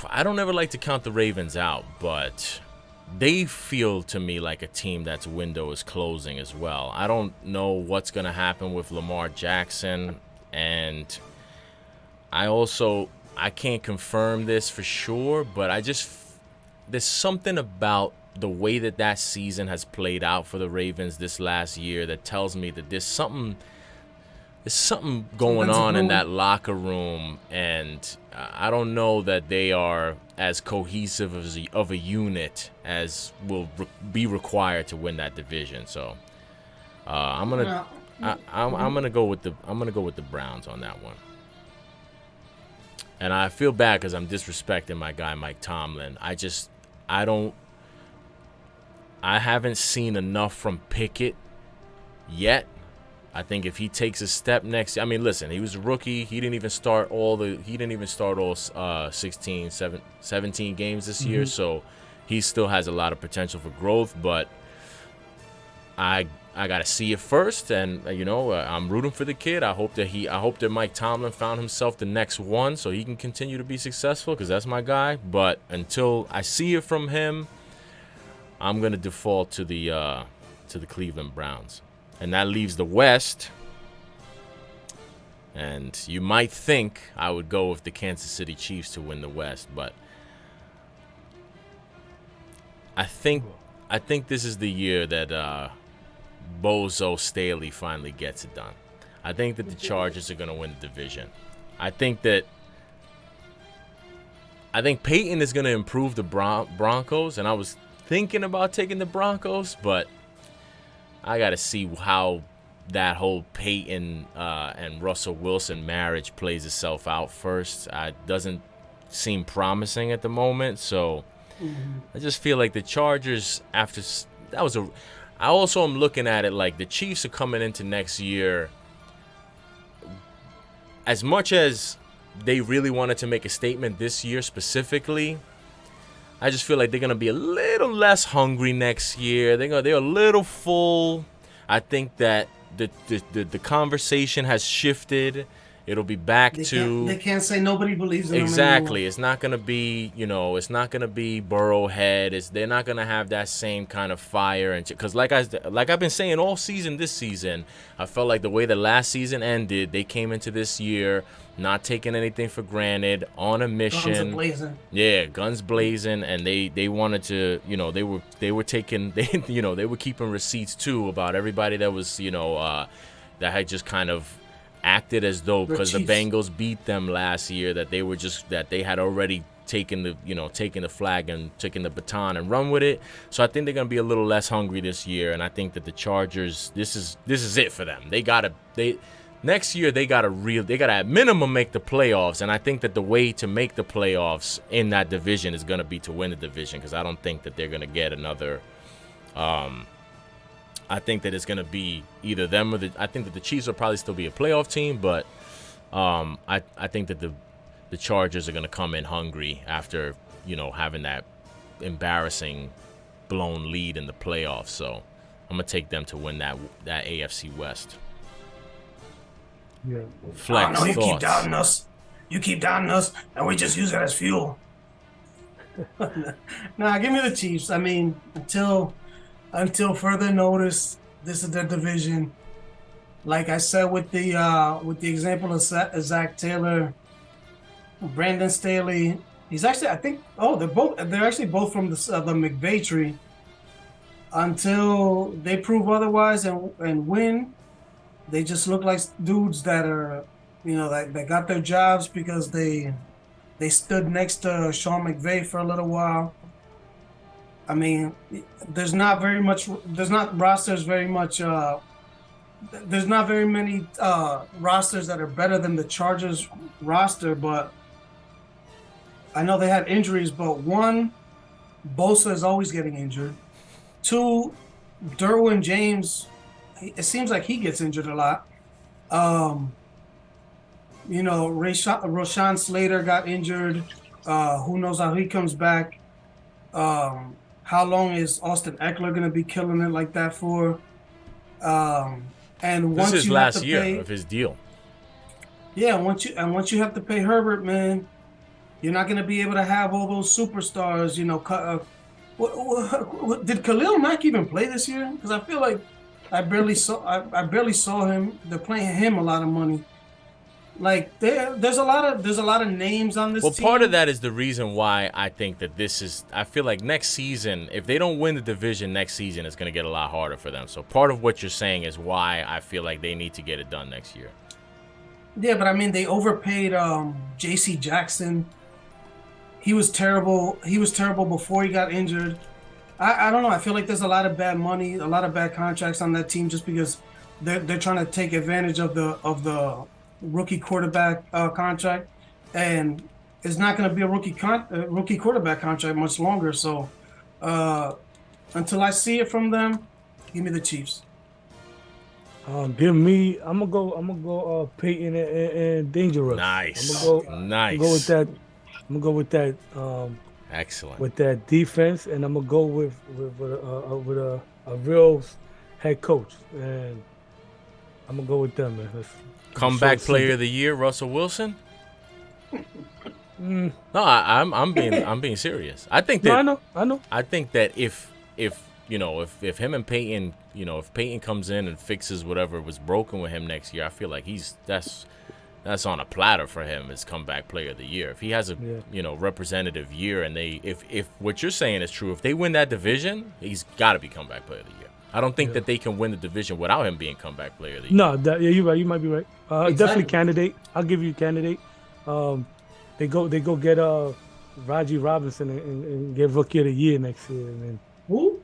I don't ever like to count the Ravens out, but they feel to me like a team that's window is closing as well. I don't know what's going to happen with Lamar Jackson, and I can't confirm this for sure, but there's something about the way that season has played out for the Ravens this last year that tells me that there's something there's something going Something's on in brewing. that locker room, and I don't know that they are as cohesive of a unit as will be required to win that division. So I'm gonna I'm gonna go with the Browns on that one. And I feel bad because I'm disrespecting my guy Mike Tomlin. I haven't seen enough from Pickett yet. I think if he takes a step next, I mean, listen, he was a rookie. He didn't even start all 17 games this year, so he still has a lot of potential for growth. But I gotta see it first, and I'm rooting for the kid. I hope that Mike Tomlin found himself the next one, so he can continue to be successful, because that's my guy. But until I see it from him, I'm gonna default to the Cleveland Browns, and that leaves the West. And you might think I would go with the Kansas City Chiefs to win the West, but I think this is the year that Bozo Staley finally gets it done. I think that the Chargers are gonna win the division. I think Peyton is gonna improve the Broncos, and I was thinking about taking the Broncos, but I got to see how that whole Peyton and Russell Wilson marriage plays itself out first. It doesn't seem promising at the moment, so I just feel like the Chargers, I also am looking at it like the Chiefs are coming into next year. As much as they really wanted to make a statement this year specifically, I just feel like they're gonna be a little less hungry next year. They're a little full. I think that the conversation has shifted. It'll be back to. They can't say nobody believes in them exactly. anymore. It's not gonna be it's not gonna be Burrowhead. They're not gonna have that same kind of fire, and because like I've been saying all season this season, I felt like the way the last season ended, they came into this year not taking anything for granted, on a mission. Guns blazing. Yeah, guns blazing, and they wanted to, they were taking, they were keeping receipts too about everybody that was, that had just kind of acted as though because the Bengals beat them last year that they had already taken the flag and taken the baton and run with it. So I think they're gonna be a little less hungry this year, and I think that the Chargers, this is it for them. Next year they gotta at minimum make the playoffs, and I think that the way to make the playoffs in that division is gonna be to win the division, because I don't think that they're gonna get another. I think that it's gonna be either them or I think that the Chiefs will probably still be a playoff team, but I think that the Chargers are gonna come in hungry after having that embarrassing blown lead in the playoffs. So I'm gonna take them to win that AFC West. Yeah. Flex you thoughts. keep doubting us. You keep doubting us, and we just use it as fuel. Nah, give me the Chiefs. I mean, until further notice, this is their division. Like I said with the example of Zach Taylor, Brandon Staley. He's actually, I think, they're actually both from the McVay tree. Until they prove otherwise and win, they just look like dudes that are, that got their jobs because they stood next to Sean McVay for a little while. I mean, there's not very many rosters that are better than the Chargers roster, but I know they had injuries, but one, Bosa is always getting injured. Two, Derwin James, it seems like he gets injured a lot. Rashawn Slater got injured. Who knows how he comes back? How long is Austin Eckler going to be killing it like that for? And once this is you last have to year pay, of his deal. Yeah, once you have to pay Herbert, man, you're not going to be able to have all those superstars. Did Khalil Mack even play this year? Because I feel like I barely saw him. They're paying him a lot of money. Like there's a lot of names on this team. Well, part of that is the reason why I think that I feel like next season, if they don't win the division next season, it's going to get a lot harder for them. So part of what you're saying is why I feel like they need to get it done next year. Yeah, but I mean, they overpaid J.C. Jackson. He was terrible. He was terrible before he got injured. I don't know. I feel like there's a lot of bad money, a lot of bad contracts on that team just because they're trying to take advantage of the rookie quarterback contract, and it's not going to be a rookie quarterback contract much longer. So uh, until I see it from them, give me the Chiefs. Give me. I'm gonna go. Peyton and Dangerous. Nice. I'm gonna go with Nice. that. I'm gonna go Excellent. with that defense, and I'm gonna go with a real head coach, and I'm gonna go with them, man. That's Comeback short, player simple. of the year, Russell Wilson. Mm, No, I'm being serious. no, I know. I think that if you know if him and Peyton, if Peyton comes in and fixes whatever was broken with him next year, I feel like that's on a platter for him as comeback player of the year. If he has a Yeah, representative year, and if what you're saying is true, if they win that division, he's got to be comeback player of the year. I don't think yeah. that they can win the division without him being comeback player of the year. No, yeah, you're right. You might be right. Definitely Exactly. candidate. I'll give you candidate. Um, they go get Raji Robinson and get rookie of the year next year, Who?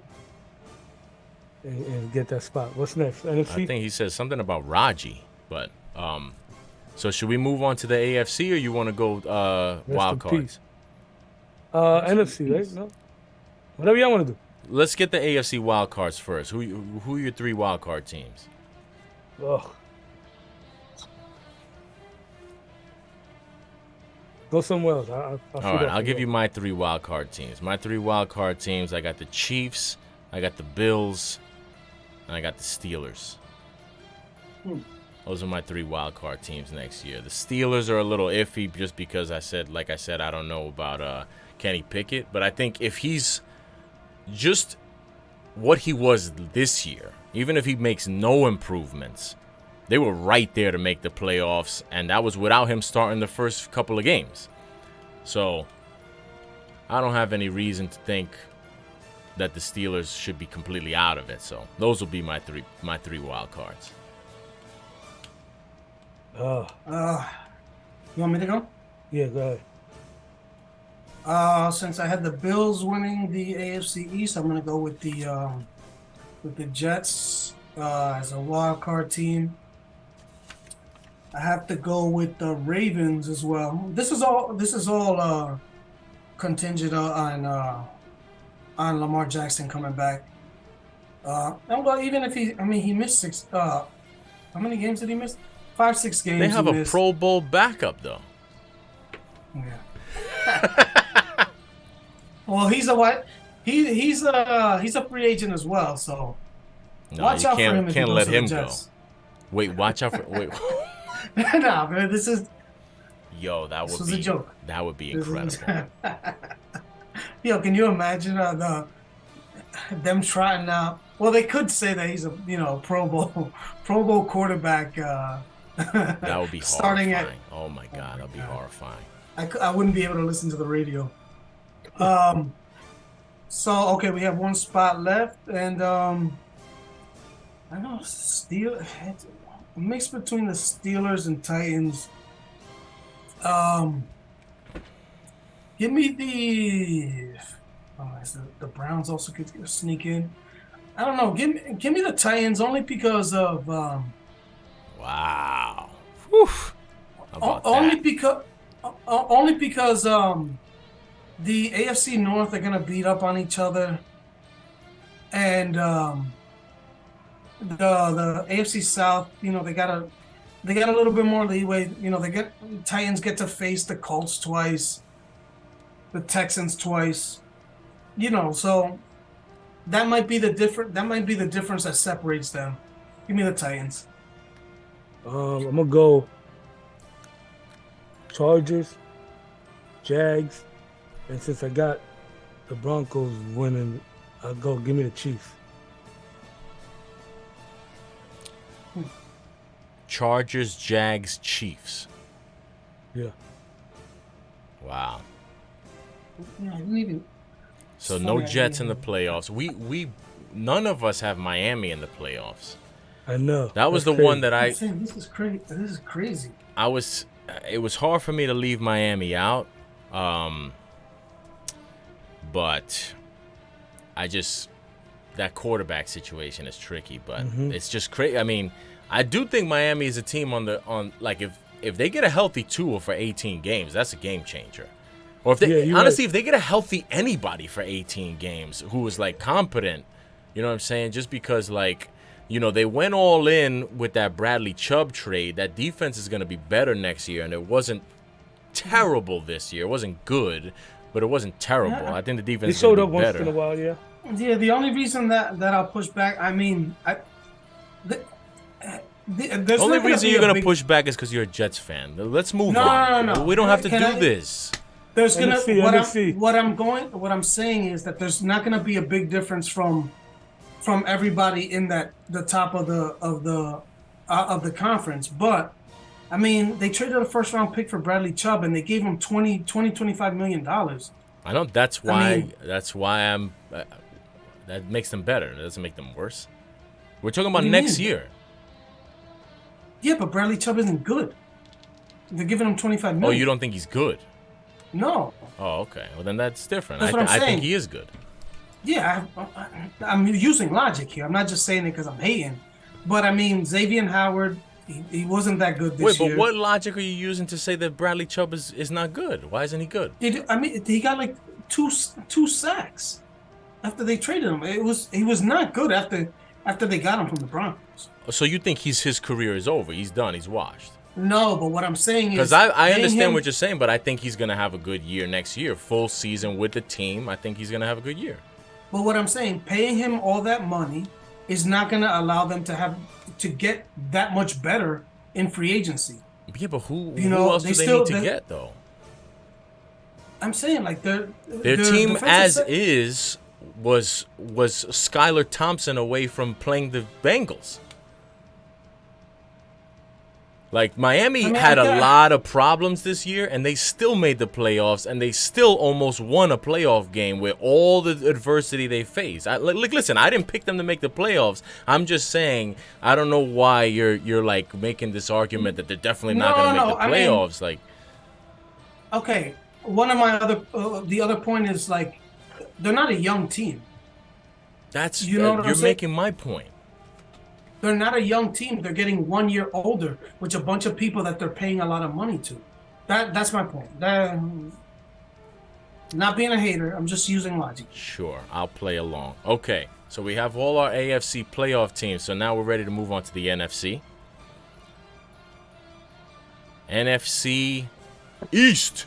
and get that spot. What's next? I NFC. think he says something about Raji, but so should we move on to the AFC, or you want to go Rest wild in peace. cards? NFC, right? No, whatever y'all want to do. Let's get the AFC wild cards first. Who are your three wild card teams? Ugh. Go somewhere else. I'll All shoot right, off I'll the give you rope. my three wild card teams. My three wild card teams. I got the Chiefs, I got the Bills, and I got the Steelers. Hmm. Those are my three wild card teams next year. The Steelers are a little iffy just because like I said, I don't know about Kenny Pickett, but I think if he's just what he was this year, even if he makes no improvements, they were right there to make the playoffs, and that was without him starting the first couple of games. So I don't have any reason to think that the Steelers should be completely out of it. So those will be my three wild cards. Uh, Uh, you want me to go? yeah, go ahead. Since I had the Bills winning the AFC East, I'm gonna go with the Jets as a wild card team. I have to go with the Ravens as well. This is all contingent on Lamar Jackson coming back. Well, even if he missed six. How many games did he miss? 5, 6 They games he have a missed. Pro Bowl backup though. Yeah. Well, he's a what? He's a free agent as well. So No, watch you out for him if he can't goes let to the him go. Jets. Wait, watch out for wait. Nah, man, Yo, this was a joke. that would be This incredible. is- Yo, can you imagine them trying out? Well, they could say that he's a Pro Bowl quarterback. That would be starting horrifying. Oh my god, that'd be God. horrifying. I wouldn't be able to listen to the radio. Um, so okay, we have one spot left, and I don't know it's a mix between the Steelers and Titans. Um, give me the. Oh, is the Browns also could sneak in? I don't know. Give me the Titans only because of Wow. Whew. How about only that? because the AFC North are gonna beat up on each other, and the AFC South, they got a little bit more leeway. Titans get to face the Colts twice, the Texans twice. So that might be the difference that separates them. Give me the Titans. I'm gonna go Chargers, Jags, and since I got the Broncos winning, I'll go. Give me the Chiefs. Chargers, Jags, Chiefs. Yeah. Wow. Yeah, I didn't even. So It's no funny, I Jets in didn't the even- playoffs. We none of us have Miami in the playoffs. I know. That was That's the one crazy. that I'm saying this is crazy. This is crazy. it was hard for me to leave Miami out. But that quarterback situation is tricky, but it's just crazy. I mean, I do think Miami is a team on like if they get a healthy Tua for 18 games, that's a game changer. Or if they honestly, if they get a healthy anybody for 18 games who is like competent, you know what I'm saying? Just because like, you know, they went all in with that Bradley Chubb trade. That defense is going to be better next year, and it wasn't terrible this year. It wasn't good, but it wasn't terrible. Yeah. I think the defense They is going showed to up be once better. in a while, yeah. Yeah, the only reason that I'll push back, I mean, The there's only not gonna reason be you're a going to big- push back is because you're a Jets fan. Let's move No, on. no, no, no. We don't have to Can do I- this. There's gonna NFC, NFC. what I'm saying is that there's not gonna be a big difference from everybody in the top of the conference. But I mean, they traded a first round pick for Bradley Chubb and they gave him $25 million. I know that's why. I mean- That's why I'm. That makes them better. It doesn't make them worse. We're talking What about do you next mean? year. Yeah, but Bradley Chubb isn't good. They're giving him $25 million. Oh, you don't think he's good? No. Oh, okay. Well, then that's different. That's what I'm I think saying. he is good. Yeah, I'm using logic here. I'm not just saying it because I'm hating. But I mean, Xavier Howard, he wasn't that good this year. Wait, but what logic are you using to say that Bradley Chubb is not good? Why isn't he good? He got like two sacks after they traded him. He was not good after they got him from the Broncos. So you think his career is over? He's done. He's washed. No, but what I'm saying is Because I paying understand him- what you're saying, but I think he's gonna have a good year next year. Full season with the team. I think he's gonna have a good year. But what I'm saying, paying him all that money is not going to allow them to get that much better in free agency. Yeah, but who know, else they do they still- need to they- get though? I'm saying like Their their team defensive as set- is was Skylar Thompson away from playing the Bengals. Like Miami I mean, had I a got- lot of problems this year, and they still made the playoffs, and they still almost won a playoff game with all the adversity they faced. Listen, I didn't pick them to make the playoffs. I'm just saying I don't know why you're like making this argument that they're definitely not going to make the I mean- playoffs. Like, Okay, one of my the other point is like they're not a young team. that's You know what I'm you're saying? making my point. They're not a young team. They're getting 1 year older, which a bunch of people that they're paying a lot of money to. That's my point. Not being a hater, I'm just using logic. Sure, I'll play along. Okay, so we have all our AFC playoff teams. So now we're ready to move on to the NFC. NFC East.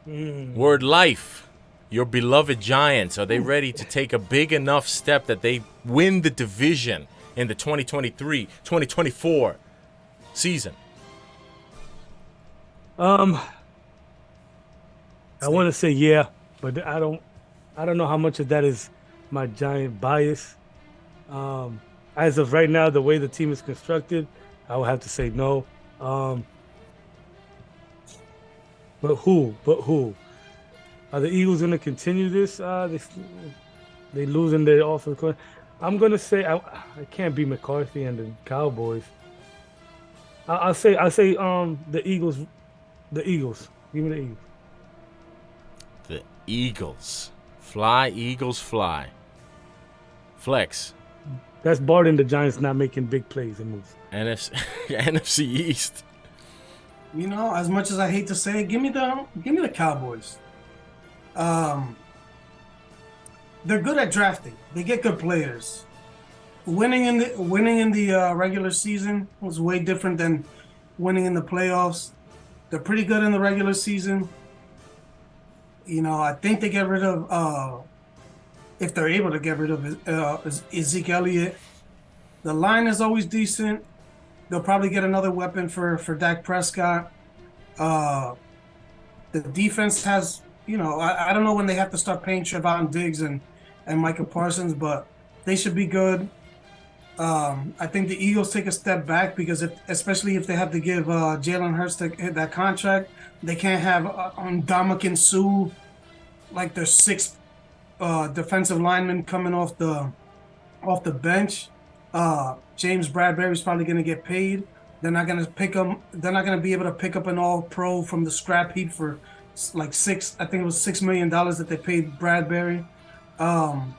Word Life. Your beloved Giants, are they ready to take a big enough step that they win the division in the 2023-2024 season? I want to say yeah, but I don't know how much of that is my Giant bias. As of right now, the way the team is constructed, I would have to say no. But who? Are the Eagles going to continue this? They losing their offense. I'm going to say I can't be McCarthy and the Cowboys. I'll say the Eagles. The Eagles. Give me the Eagles. The Eagles. Fly, Eagles, fly. Flex. That's barring the Giants not making big plays and moves. NFC East. You know, as much as I hate to say it, give me the Cowboys. They're good at drafting. They get good players. Winning in the regular season was way different than winning in the playoffs. They're pretty good in the regular season. You know, I think they get rid of if they're able to get rid of Ezekiel Elliott. The line is always decent. They'll probably get another weapon for Dak Prescott. The defense has, you know, I don't know when they have to start paying Trevon Diggs and Micah Parsons, but they should be good. I think the Eagles take a step back because especially if they have to give Jalen Hurts that contract, they can't have Ndamukong Suh, like their sixth defensive lineman coming off the bench. James Bradbury's probably going to get paid. They're not going to pick him. They're not going to be able to pick up an All-Pro from the scrap heap for like I think it was $6 million that they paid Bradbury. Um,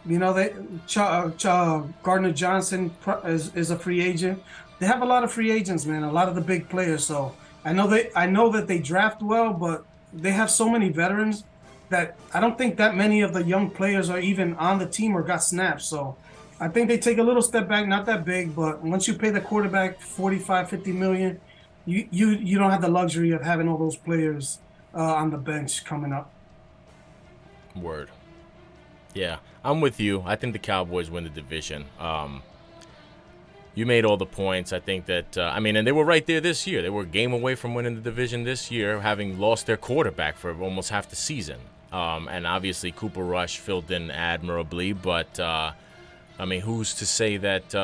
they Gardner Johnson is a free agent. They have a lot of free agents, man. A lot of the big players. So I know that they draft well, but they have so many veterans that I don't think that many of the young players are even on the team or got snaps. So I think they take a little step back, not that big, but once you pay the quarterback 45, 50 million, you don't have the luxury of having all those players on the bench coming up. Word. Yeah, I'm with you. I think the Cowboys win the division. You made all the points. I think that, and they were right there this year. They were a game away from winning the division this year, having lost their quarterback for almost half the season. And obviously Cooper Rush filled in admirably, but, who's to say that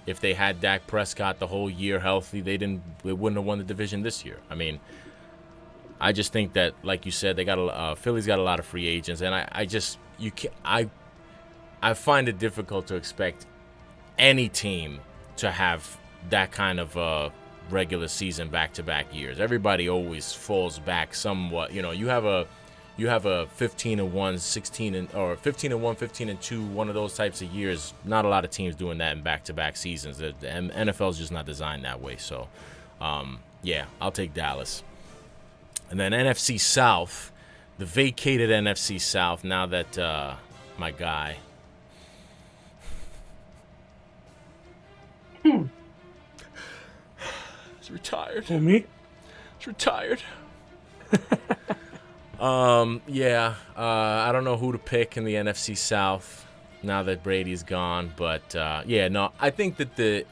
if they had Dak Prescott the whole year healthy, they wouldn't have won the division this year. I just think that, like you said, Philly's got a lot of free agents, and I find it difficult to expect any team to have that kind of regular season back-to-back years. Everybody always falls back somewhat. You have a 15-1, 16 or 15-1, 15-2, one of those types of years. Not a lot of teams doing that in back-to-back seasons. The NFL's just not designed that way. So, I'll take Dallas. And then NFC South, the vacated NFC South. Now that my guy. He's retired. Who, me? He's retired. I don't know who to pick in the NFC South now that Brady's gone, but I think that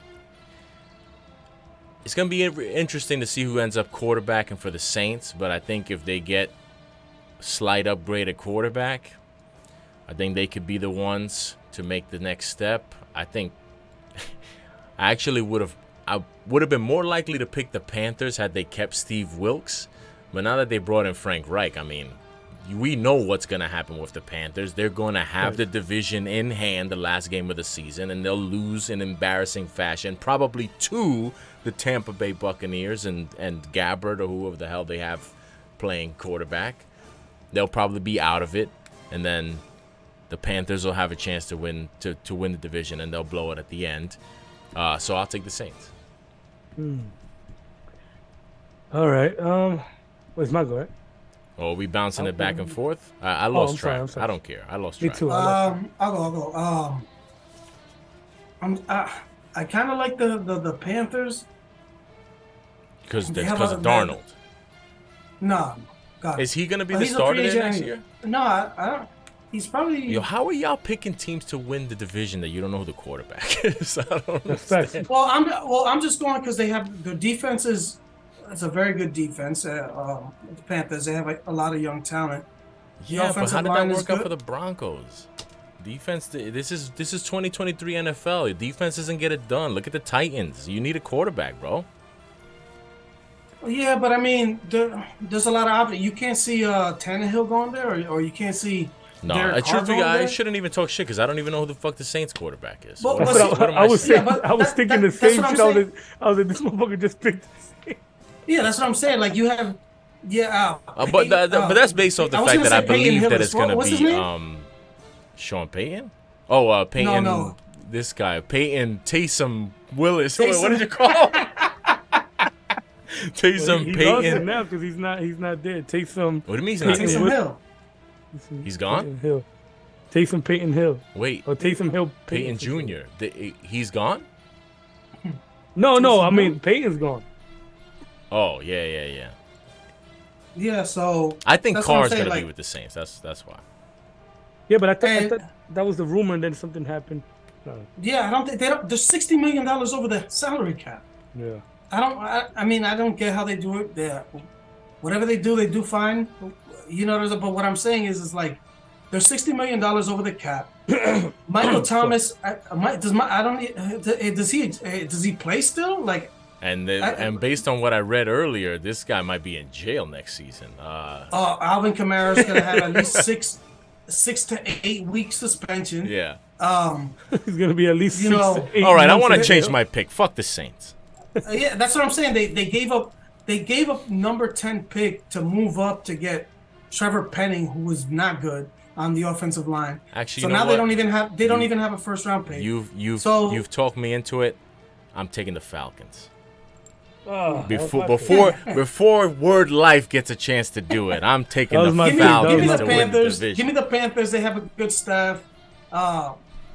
it's going to be interesting to see who ends up quarterbacking for the Saints, but I think if they get slight upgrade at quarterback, I think they could be the ones to make the next step. I think I would have been more likely to pick the Panthers had they kept Steve Wilkes. But now that they brought in Frank Reich, we know what's going to happen with the Panthers. They're going to have the division in hand the last game of the season, and they'll lose in embarrassing fashion, probably to the Tampa Bay Buccaneers and Gabbard or whoever the hell they have playing quarterback. They'll probably be out of it, and then the Panthers will have a chance to win the division, and they'll blow it at the end. So I'll take the Saints. All right. Where's my go? Right? Oh, are we bouncing it back and forth? I lost track. I'm sorry. I don't care. I lost track. Me too. I'll go. I kind of like the Panthers because of Darnold. No, God. Is he going to be the starter there next year? No, I don't. He's probably. Yo, how are y'all picking teams to win the division that you don't know who the quarterback is? I don't understand. Well, I'm just going because they have their defense is. It's a very good defense. The Panthers, they have a lot of young talent. Yeah, but how did that work out for the Broncos? Defense. This is 2023 NFL. Defense doesn't get it done. Look at the Titans. You need a quarterback, bro. Yeah, but there's a lot of options. You can't see Tannehill going there, or you can't see. No, I shouldn't even talk shit because I don't even know who the fuck the Saints quarterback is. So I was thinking the same shit. I was like, this motherfucker just picked. Yeah, that's what I'm saying. Like you have, but that's based off the fact that I believe that it's gonna be Sean Payton. Oh, Payton. No. This guy, Payton Taysom Willis. Taysom. What did you call him? Taysom he Payton. Lost it now because he's not there. Taysom. What do you mean he's not there? Taysom Hill. He's gone? Hill. Taysom Payton Hill. Wait. Or Taysom Hill Payton Jr. He's gone? No. Payton's gone. Oh, yeah. Yeah, so I think Carr's going to be with the Saints. That's why. Yeah, but I thought that was the rumor and then something happened. Yeah, I don't think there's $60 million over the salary cap. Yeah. I don't get how they do it. Whatever they do fine. But what I'm saying is like there's $60 million over the cap. Michael Thomas, does he play still? Like, and based on what I read earlier, this guy might be in jail next season. Alvin Kamara's gonna have at least 6 to 8 week suspension. Yeah. He's gonna be at least You 6 know, to 8 All right, I months want to in change jail. my pick. Fuck the Saints. Yeah, that's what I'm saying. They gave up number 10 pick to move up to get Trevor Penning, who was not good on the offensive line. Actually, so you know now what? they don't even have a first round pick. You've talked me into it. I'm taking the Falcons. Oh, Before Word Life gets a chance to do it, I'm taking the my Falcons give me the to win the Panthers. division. Give me the Panthers. They have a good staff.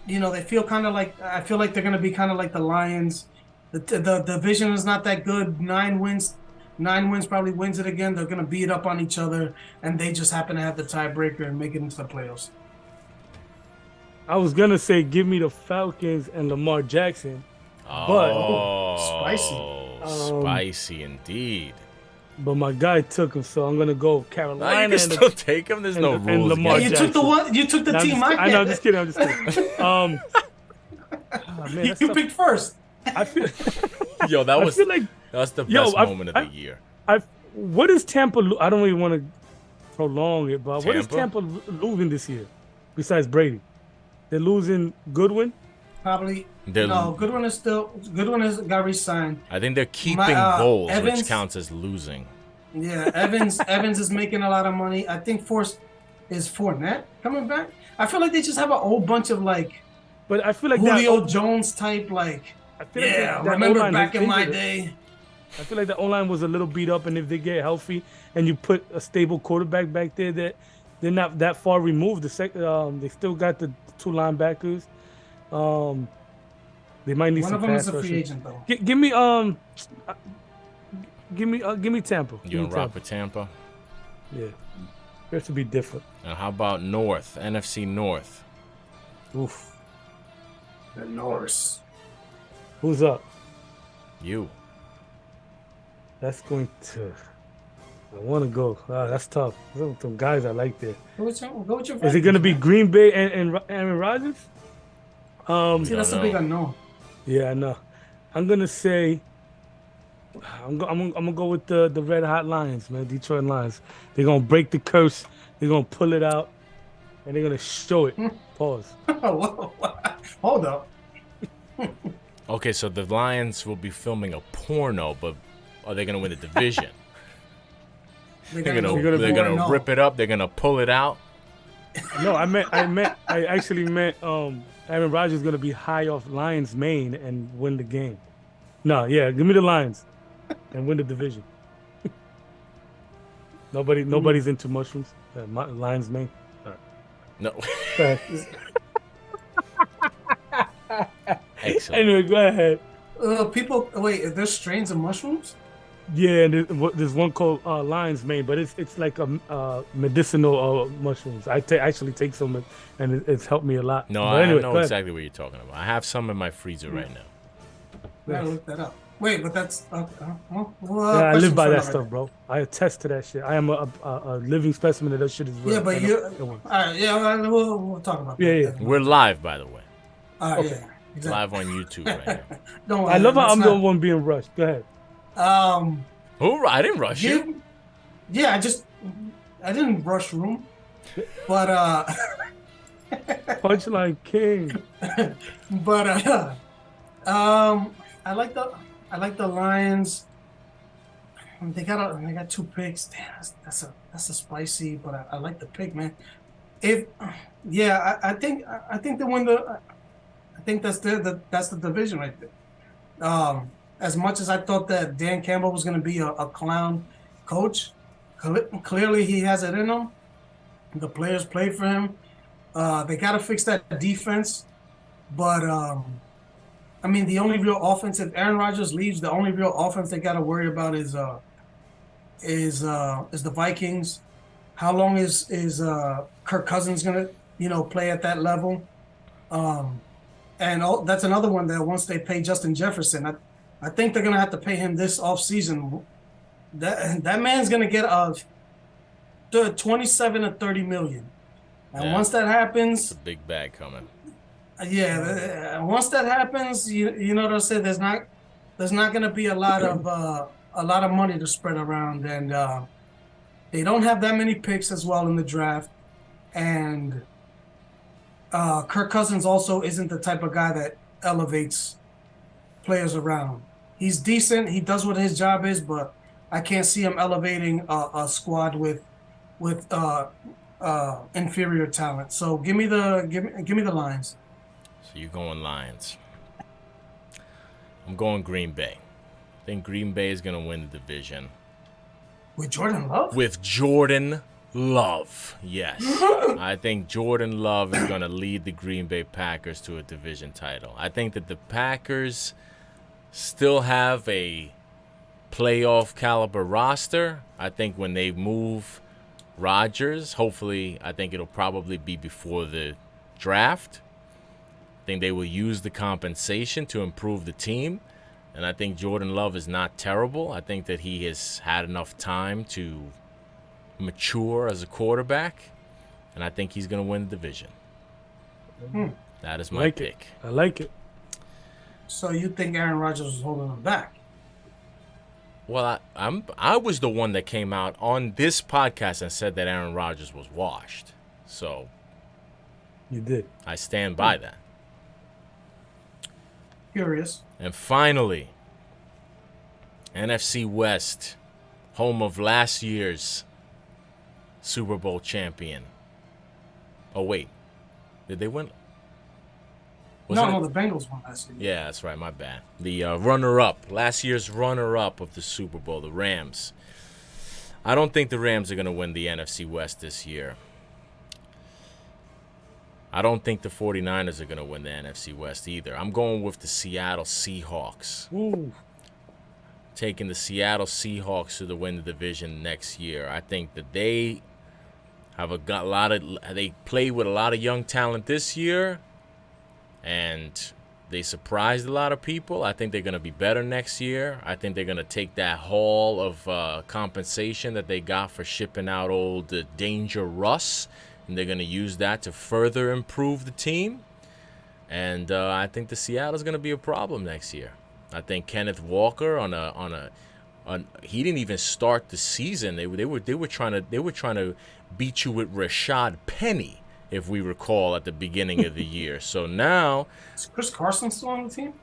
They feel kind of like I feel like they're going to be kind of like the Lions. The division is not that good. 9 wins. 9 wins probably wins it again. They're going to beat up on each other, and they just happen to have the tiebreaker and make it into the playoffs. I was gonna say give me the Falcons and Lamar Jackson, Spicy indeed. but my guy took him, so I'm gonna go Carolina. No, you can still take him. There's no rules. Lamar You Jackson. took the one. You took the team. I know. I'm just kidding. Man, you picked first. I feel. Yo, that was like that's the best moment of the year. What is Tampa? I don't really want to prolong it, but what is Tampa? Tampa losing this year? Besides Brady, they're losing Goodwin. Probably. Goodwin has got re-signed. I think they're keeping Bowles, Evans, which counts as losing. Yeah, Evans is making a lot of money. I think is Fournette coming back. I feel like they just have a whole bunch of But I feel like Julio Jones type remember back in my day. I feel like the O-line was a little beat up, and if they get healthy and you put a stable quarterback back there, that they're not that far removed. They still got the 2 linebackers. They might need one some of them is pass a free rushing. agent though. Give me Tampa. You gonna rock with Tampa? Yeah, it has to be different. And how about North, NFC North? Oof. The Norse. Who's up? You. That's going to. I want to go. That's tough. Some guys I like there. Go with your Is it going to be Green Bay and Aaron Rodgers? See, that's a big unknown. Yeah, I know. I'm gonna say. I'm gonna go with the Red Hot Lions, man. Detroit Lions. They're gonna break the curse. They're gonna pull it out, and they're gonna show it. Pause. Hold up. Okay, so the Lions will be filming a porno, but are they gonna win the division? They're gonna rip it up. They're gonna pull it out. No, I actually meant Aaron Rodgers is gonna be high off Lions' mane and win the game. No, yeah, give me the Lions and win the division. Nobody's into mushrooms. Lions' mane. Right. No. Excellent. Anyway, go ahead. There's strains of mushrooms? Yeah, and there's one called lion's mane, but it's like a medicinal mushrooms. I actually take some, and it's helped me a lot. No, but anyway, I know exactly what you're talking about. I have some in my freezer right now. Gotta look that up. Wait, but that's yeah, I live by that stuff, bro. I attest to that shit. I am a living specimen of that shit as well. Yeah, but all right, yeah, we'll talk about that. Yeah. We're live, by the way. All right, yeah, exactly. Live on YouTube right now. Don't worry, I love how I'm the one being rushed. Go ahead. Who? I didn't rush you. Yeah, I didn't rush room, but Punchline King. But I like the Lions. They got 2 picks. Damn, that's a spicy, but I like the pick, man. I think they win the. I think that's the division right there. As much as I thought that Dan Campbell was going to be a clown coach, clearly he has it in him. The players played for him. They got to fix that defense, but the only real offense, if Aaron Rodgers leaves, the only real offense they got to worry about is the Vikings. How long is Kirk Cousins gonna play at that level? That's another one that once they pay Justin Jefferson, I think they're gonna have to pay him this offseason. That man's gonna get 27 to 30 million, and once that happens, it's a big bag coming. Yeah, once that happens, you know what I said. There's not going to be a lot of money to spread around, and they don't have that many picks as well in the draft. And Kirk Cousins also isn't the type of guy that elevates players around. He's decent. He does what his job is, but I can't see him elevating a squad with inferior talent. So give me the Lions. So you're going Lions. I'm going Green Bay. I think Green Bay is going to win the division. With Jordan Love? With Jordan Love, yes. I think Jordan Love is going to lead the Green Bay Packers to a division title. I think that the Packers still have a playoff caliber roster. I think when they move Rodgers, hopefully, I think it'll probably be before the draft. I think they will use the compensation to improve the team. And I think Jordan Love is not terrible. I think that he has had enough time to mature as a quarterback. And I think he's going to win the division. That is my pick. I like it. So you think Aaron Rodgers was holding him back? Well, I was the one that came out on this podcast and said that Aaron Rodgers was washed. So you did. I stand by that. Curious. And finally, NFC West, home of last year's Super Bowl champion. Oh, wait. Did they win? No, the Bengals won last year. Yeah, that's right. My bad. The runner-up, last year's runner-up of the Super Bowl, the Rams. I don't think the Rams are going to win the NFC West this year. I don't think the 49ers are going to win the NFC West either. I'm going with the Seattle Seahawks. Ooh. Taking the Seattle Seahawks to win the division next year. I think that they have they played with a lot of young talent this year, and they surprised a lot of people. I think they're going to be better next year. I think they're going to take that haul of compensation that they got for shipping out old Danger Russ, and they're going to use that to further improve the team. And I think the Seattle's going to be a problem next year. I think Kenneth Walker he didn't even start the season. They were trying to beat you with Rashad Penny, if we recall, at the beginning of the year. So now, is Chris Carson still on the team?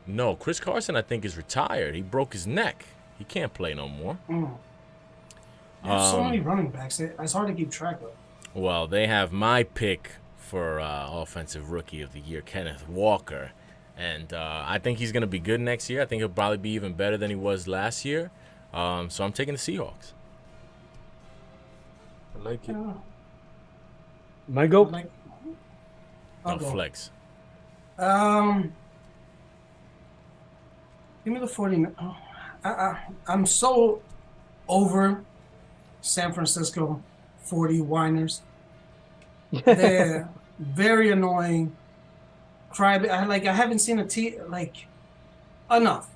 No, Chris Carson I think is retired. He broke his neck. He can't play no more. There's so many running backs. It's hard to keep track of. Well, they have my pick for Offensive Rookie of the Year, Kenneth Walker. And I think he's going to be good next year. I think he'll probably be even better than he was last year. So I'm taking the Seahawks. I like it. My go? I'll go. Flex. Give me the 49. I'm so over San Francisco 40 whiners. They're very annoying. I haven't seen a team enough.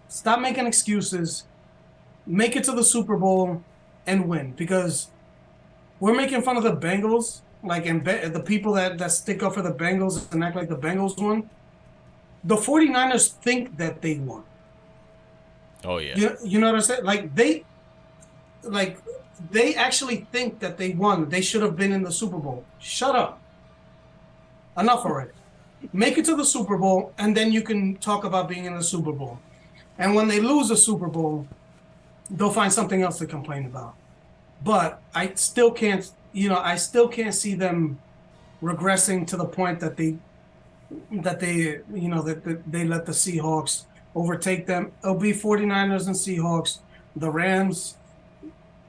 Stop making excuses. Make it to the Super Bowl and win, because we're making fun of the Bengals, and the people that stick up for the Bengals and act like the Bengals won. The 49ers think that they won. Oh yeah. You know what I'm saying? They actually think that they won. They should have been in the Super Bowl. Shut up. Enough already. Make it to the Super Bowl, and then you can talk about being in the Super Bowl. And when they lose the Super Bowl, they'll find something else to complain about. But I still can't see them regressing to the point that they let the Seahawks overtake them. It'll be 49ers and Seahawks. The Rams,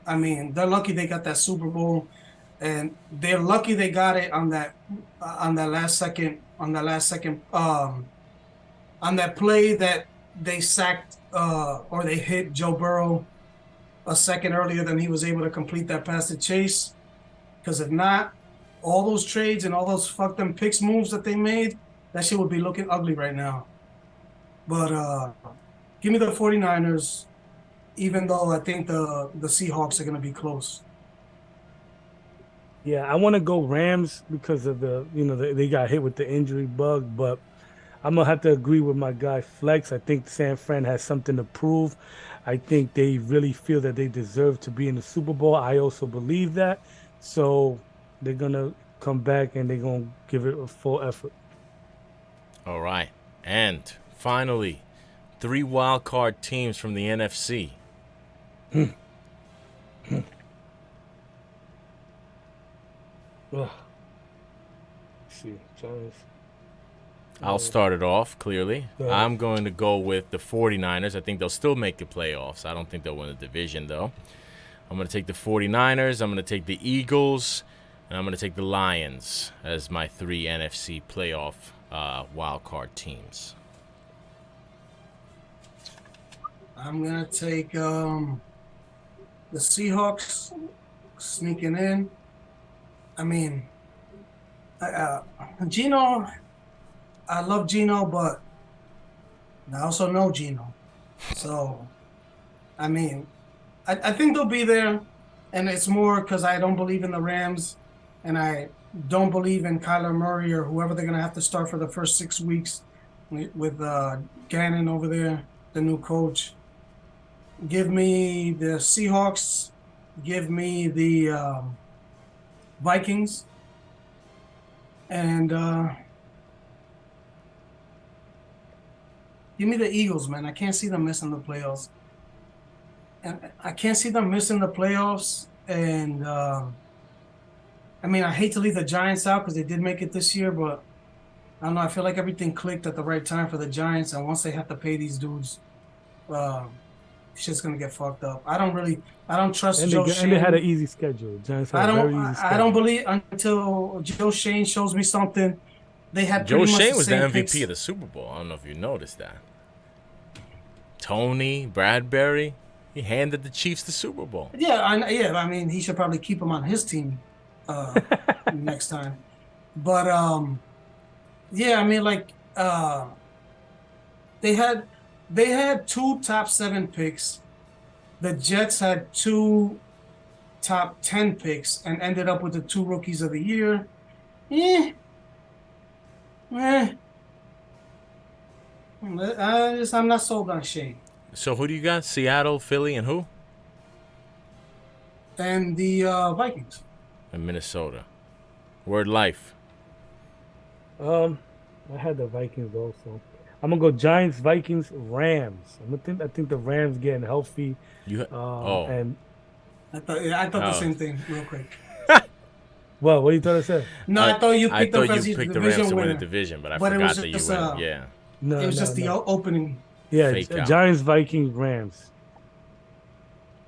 they're lucky they got that Super Bowl, and they're lucky they got it on that play that they sacked or they hit Joe Burrow a second earlier than he was able to complete that pass to Chase. Because if not, all those trades and all those fuck them picks moves that they made, that shit would be looking ugly right now. But give me the 49ers, even though I think the Seahawks are going to be close. Yeah, I want to go Rams because of they got hit with the injury bug, but I'm going to have to agree with my guy Flex. I think San Fran has something to prove. I think they really feel that they deserve to be in the Super Bowl. I also believe that. So they're gonna come back and they're gonna give it a full effort. All right. And finally, 3 wild card teams from the NFC. Ugh. Let's see, Giants. I'll start it off, clearly. Go ahead. I'm going to go with the 49ers. I think they'll still make the playoffs. I don't think they'll win the division, though. I'm going to take the 49ers. I'm going to take the Eagles. And I'm going to take the Lions as my 3 NFC playoff wild card teams. I'm gonna take the Seahawks sneaking in. I mean, Gino. I love Gino, but I also know Gino. So, I mean, I think they'll be there, and it's more because I don't believe in the Rams, and I don't believe in Kyler Murray or whoever they're gonna have to start for the first 6 weeks with Gannon over there, the new coach. Give me the Seahawks. Give me the Vikings. And give me the Eagles, man. I can't see them missing the playoffs. And I can't see them missing the playoffs. And I mean, I hate to leave the Giants out because they did make it this year, but I don't know. I feel like everything clicked at the right time for the Giants. And once they have to pay these dudes, shit's gonna get fucked up. I don't trust Joe Shane. And they had an easy schedule. Giants had a very easy schedule. I don't believe until Joe Shane shows me something. They had Joe Shane was the MVP picks. of the Super Bowl. I don't know if you noticed that. Tony Bradbury, he handed the Chiefs the Super Bowl. Yeah, I mean, he should probably keep him on his team next time. But yeah, I mean, like they had 2 top 7 picks. The Jets had 2 top 10 picks and ended up with the 2 rookies of the year. I'm not sold on Shane. So who do you got? Seattle, Philly, and who? And the Vikings. And Minnesota. Word life. I had the Vikings also. I'm gonna go Giants, Vikings, Rams. I think the Rams getting healthy. And I thought the same thing real quick. Well, what you thought I said? No, I thought you picked the Rams to win the division, but I forgot that you went. Yeah. No, it was just the opening. Yeah, Giants, Vikings, Rams.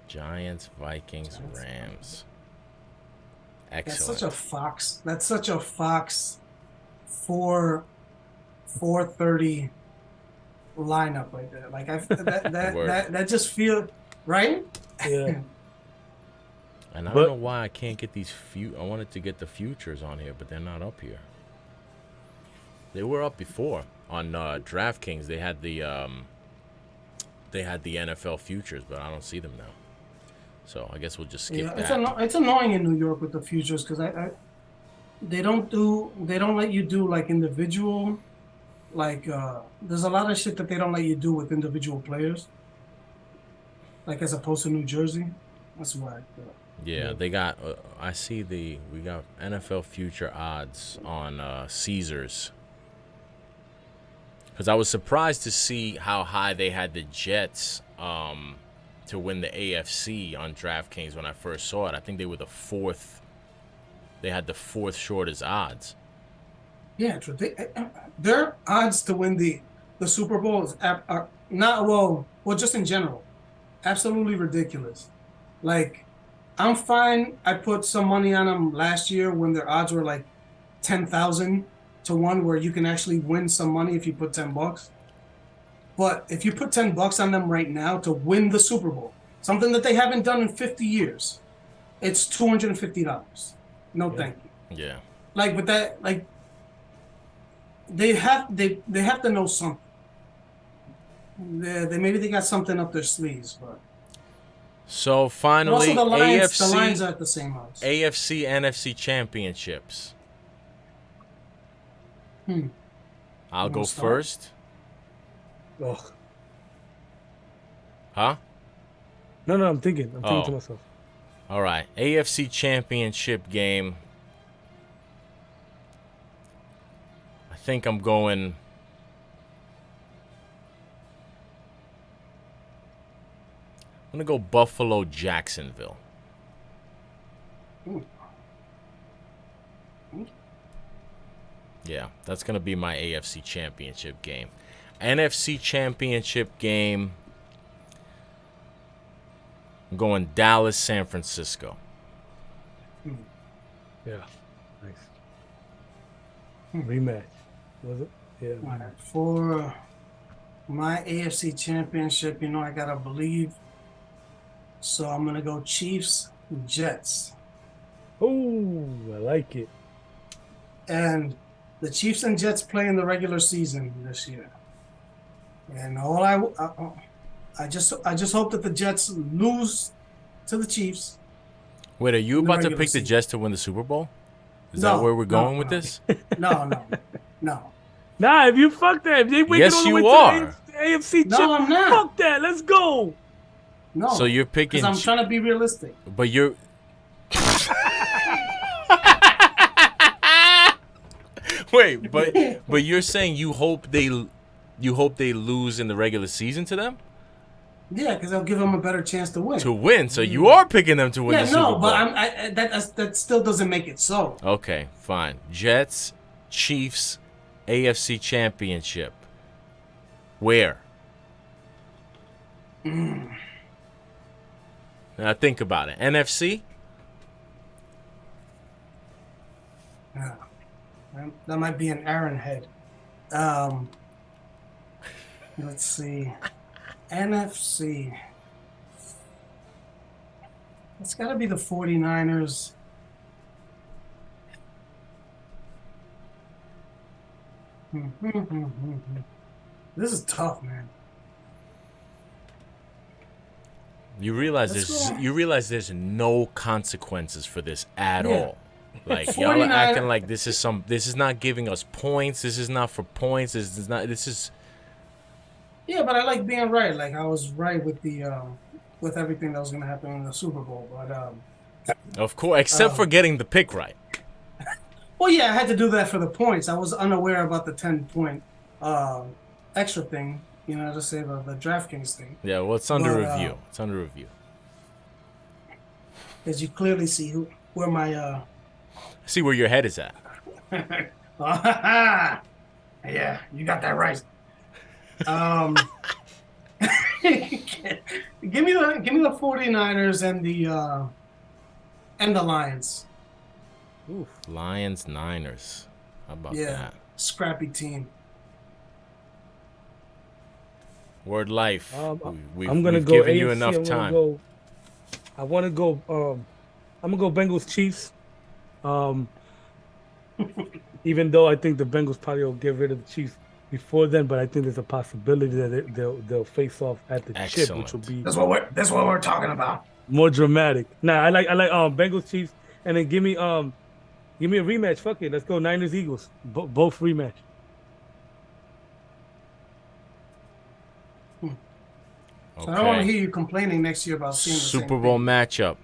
Giants, Vikings, Rams. Excellent. That's such a Fox 4:30 lineup right there. Like that just feel right. Yeah. And I don't know why I can't get these I wanted to get the futures on here, but they're not up here. They were up before on DraftKings. They had the NFL futures, but I don't see them now. So I guess we'll just skip that. It's annoying in New York with the futures because they don't let you do like individual, like there's a lot of shit that they don't let you do with individual players, like as opposed to New Jersey. That's why. Yeah, they got. We got NFL future odds on Caesars. Because I was surprised to see how high they had the Jets to win the AFC on DraftKings when I first saw it. I think they were the 4th. They had the 4th shortest odds. Yeah, their odds to win the Super Bowl are not well, just in general, absolutely ridiculous. Like, I'm fine. I put some money on them last year when their odds were like 10,000 to 1, where you can actually win some money if you put $10. But if you put $10 on them right now to win the Super Bowl, something that they haven't done in 50 years, it's $250. No, thank you. Yeah. Like with that, like they have to know something. Maybe they got something up their sleeves, but. So finally, also the Lions are at the same odds. AFC, NFC championships. I'll go first. Ugh. Huh? No, I'm thinking to myself. All right. AFC championship game. think I'm going. I'm gonna go Buffalo Jacksonville. Ooh. Yeah, that's gonna be my AFC Championship game. NFC Championship game. I'm going Dallas, San Francisco. Yeah, nice. Rematch, was it? Yeah. All right, for my AFC Championship, I gotta believe. So I'm gonna go Chiefs, Jets, Oh, I like it. and the Chiefs and Jets play in the regular season this year. And I just hope that the Jets lose to the Chiefs. Wait, are you In the about to regular pick the season. Jets to win the Super Bowl? Is No, that where we're no, going with no. this? No. Nah, if you fuck that, if they make Yes, it all the you way to are. the AFC No, chip, I'm not. fuck that. Let's go. No. So you're picking, because I'm trying to be realistic. but you're. Wait, but you're saying you hope they lose in the regular season to them Yeah, because they'll give them a better chance to win. to win. So you are picking them to win Yeah, the Super no, Bowl. but that still doesn't make it so. Okay, fine. Jets, Chiefs, AFC Championship. Where? Now think about it. NFC? Yeah. That might be an Aaron head. Let's see. NFC. It's got to be the 49ers. This is tough, man. You realize Let's go. you realize there's no consequences for this at Yeah. all. Like y'all are 49 acting like this is not giving us points. This is not for points. This is Yeah, but I like being right. Like I was right with the with everything that was going to happen in the Super Bowl. But of course, except for getting the pick right. well, yeah, I had to do that for the points. I was unaware about the 10-point extra thing. Just say the DraftKings thing. Yeah, well, it's under But, review. It's under review. Because you clearly see where my See where your head is at. yeah, you got that right. Give me the 49ers and the Lions. Oof. Lions, Niners. How about Yeah, that? scrappy team. Word life. I'm gonna we've go given AFC. you enough time. I want to go. I'm gonna go Bengals Chiefs. Even though I think the Bengals probably will get rid of the Chiefs before then, but I think there's a possibility that they'll face off at the chip, which will be That's what we're talking about. more dramatic. Nah, I like Bengals Chiefs, and then give me a rematch. Fuck it, let's go Niners Eagles. Both rematch. So I don't want to Okay. hear you complaining next year about seeing the same Super Bowl thing. matchup.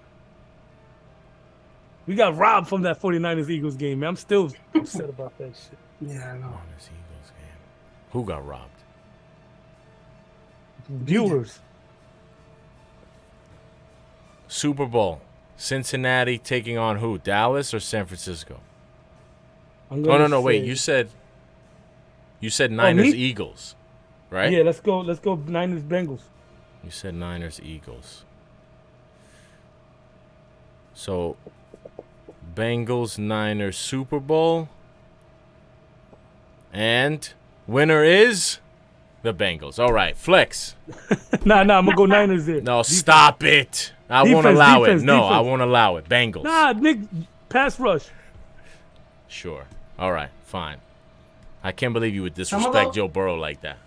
We got robbed from that 49ers Eagles game, man. I'm still upset about that shit. Yeah, I know. Niners, Eagles game. Who got robbed? Viewers. Super Bowl. Cincinnati taking on who? Dallas or San Francisco? I'm Oh gonna no, wait. say- You said Niners me? Eagles, right? Yeah, let's go Niners Bengals. You said Niners Eagles. So Bengals Niners Super Bowl. And winner is the Bengals. All right, flex. Nah, I'm gonna go Niners there. No, stop it. I won't Defense, allow defense, it. No, I defense. won't allow it. Bengals. Nah, Nick, pass rush. Sure. All right, fine. I can't believe you would Some of disrespect the- Joe Burrow like that.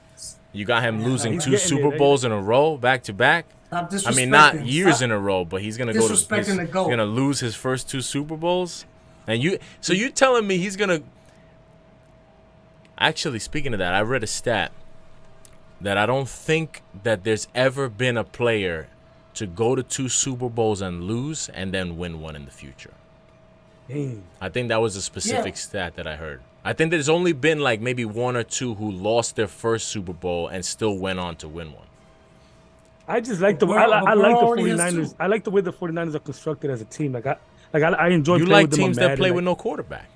You got him losing he's two getting Super there. Bowls in a row, back to back. Stop I mean, not disrespecting. years Stop in a row, but he's gonna go to disrespecting the GOAT. gonna lose his first two Super Bowls. And you're telling me he's gonna? Actually, speaking of that, I read a stat that I don't think that there's ever been a player to go to two Super Bowls and lose and then win one in the future. Dang. I think that was a specific stat that I heard. I think there's only been like maybe one or two who lost their first Super Bowl and still went on to win one. I just like I like the 49ers. I like the way the 49ers are constructed as a team. I enjoy You playing like with them on teams that Madden. play with no quarterback.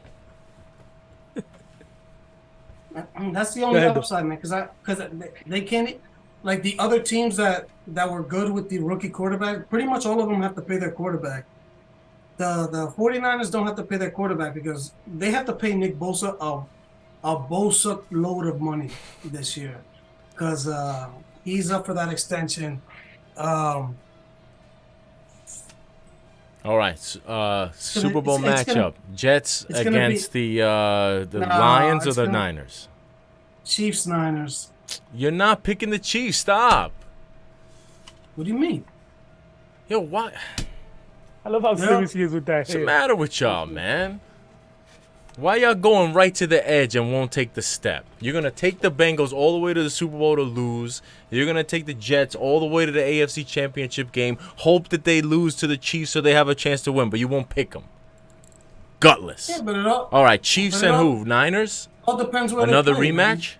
That's the only upside, man. Because they can't, like the other teams that were good with the rookie quarterback. Pretty much all of them have to pay their quarterback. The 49ers don't have to pay their quarterback because they have to pay Nick Bosa a Bosa load of money this year because he's up for that extension. All right, Super Bowl matchup: Jets against the Lions or the Niners. Chiefs, Niners. You're not picking the Chiefs. Stop. What do you mean? Yo, what? I love how serious he is with that. What's the matter with y'all, man? Why y'all going right to the edge and won't take the step? You're going to take the Bengals all the way to the Super Bowl to lose. You're going to take the Jets all the way to the AFC Championship game. Hope that they lose to the Chiefs so they have a chance to win, but you won't pick them. Gutless. Yeah, but all right, Chiefs and who? Niners? All depends where another they play, rematch? Man.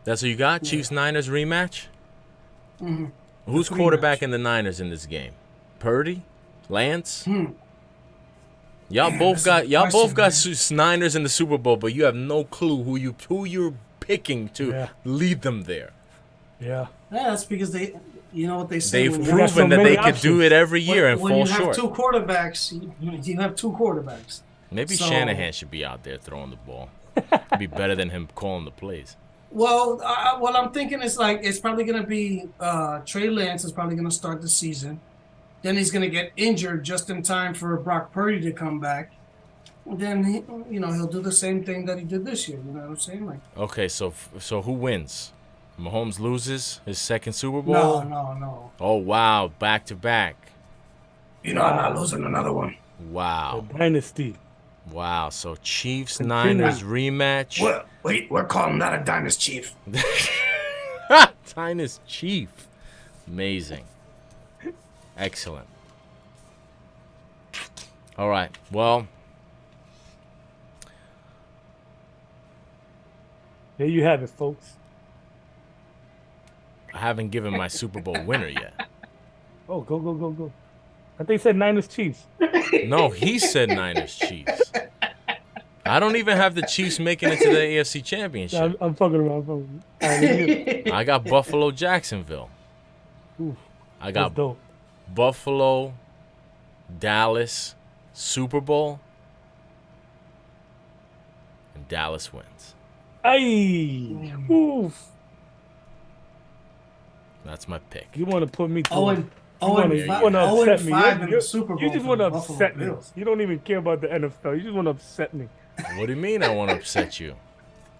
That's what you got? Yeah. Chiefs Niners rematch? Mm-hmm. Who's quarterback in the Niners in this game? Purdy? Lance? Y'all both got Niners in the Super Bowl, but you have no clue who you're picking to lead them there. Yeah. Yeah, that's because you know what they say. They've proven that they could do it every year and fall short. When you have two quarterbacks, you have two quarterbacks. Maybe Shanahan should be out there throwing the ball. It'd be better than him calling the plays. Well, what I'm thinking is it's probably going to be Trey Lance is probably going to start the season. Then he's going to get injured just in time for Brock Purdy to come back. And then he'll do the same thing that he did this year. You know what I'm saying? Okay, so who wins? Mahomes loses his second Super Bowl? No. Oh wow, back to back. I'm not losing another one. Wow. The dynasty. Wow, so Chiefs Niners rematch. Well, wait, we're calling that a dynasty chief. Dynasty chief. Amazing. Excellent. All right. Well, there you have it, folks. I haven't given my Super Bowl winner yet. Oh, go. I think he said Niners Chiefs. No, he said Niners Chiefs. I don't even have the Chiefs making it to the AFC Championship. I'm fucking around. I got Buffalo, Jacksonville. Oof, I got Buffalo, Dallas, Super Bowl, and Dallas wins. Ay, oof. That's my pick. You want to put me through? You want to upset me. You just want to upset me. Bills. You don't even care about the NFL. You just want to upset me. What do you mean I want to upset you? You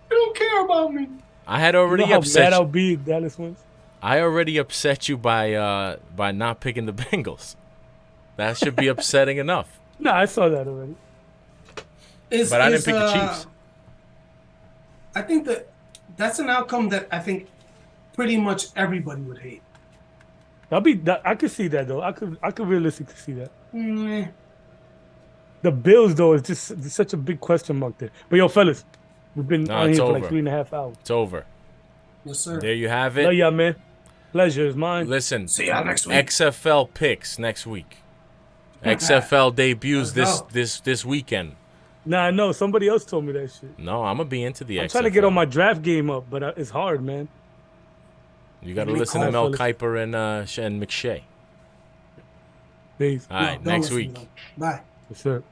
don't care about me. I had already upset you. Mad I'll be if Dallas wins? I already upset you by not picking the Bengals. That should be upsetting enough. No, I saw that already. But I didn't pick the Chiefs. I think that's an outcome that I think pretty much everybody would hate. I could see that though. I could realistically see that. The Bills though is just such a big question mark there. But yo, fellas, we've been on here for like 3.5 hours. It's over. Yes, sir. There you have it. Love y'all, man. Pleasure is mine. Listen, see y'all next week. XFL picks next week. XFL debuts this weekend. Nah, I know. Somebody else told me that shit. No, I'm gonna be into the XFL. I'm trying to get on my draft game up, but it's hard, man. You got to listen to Mel Kiper and McShay. Peace. All right, next week. Bye. Yes, sir.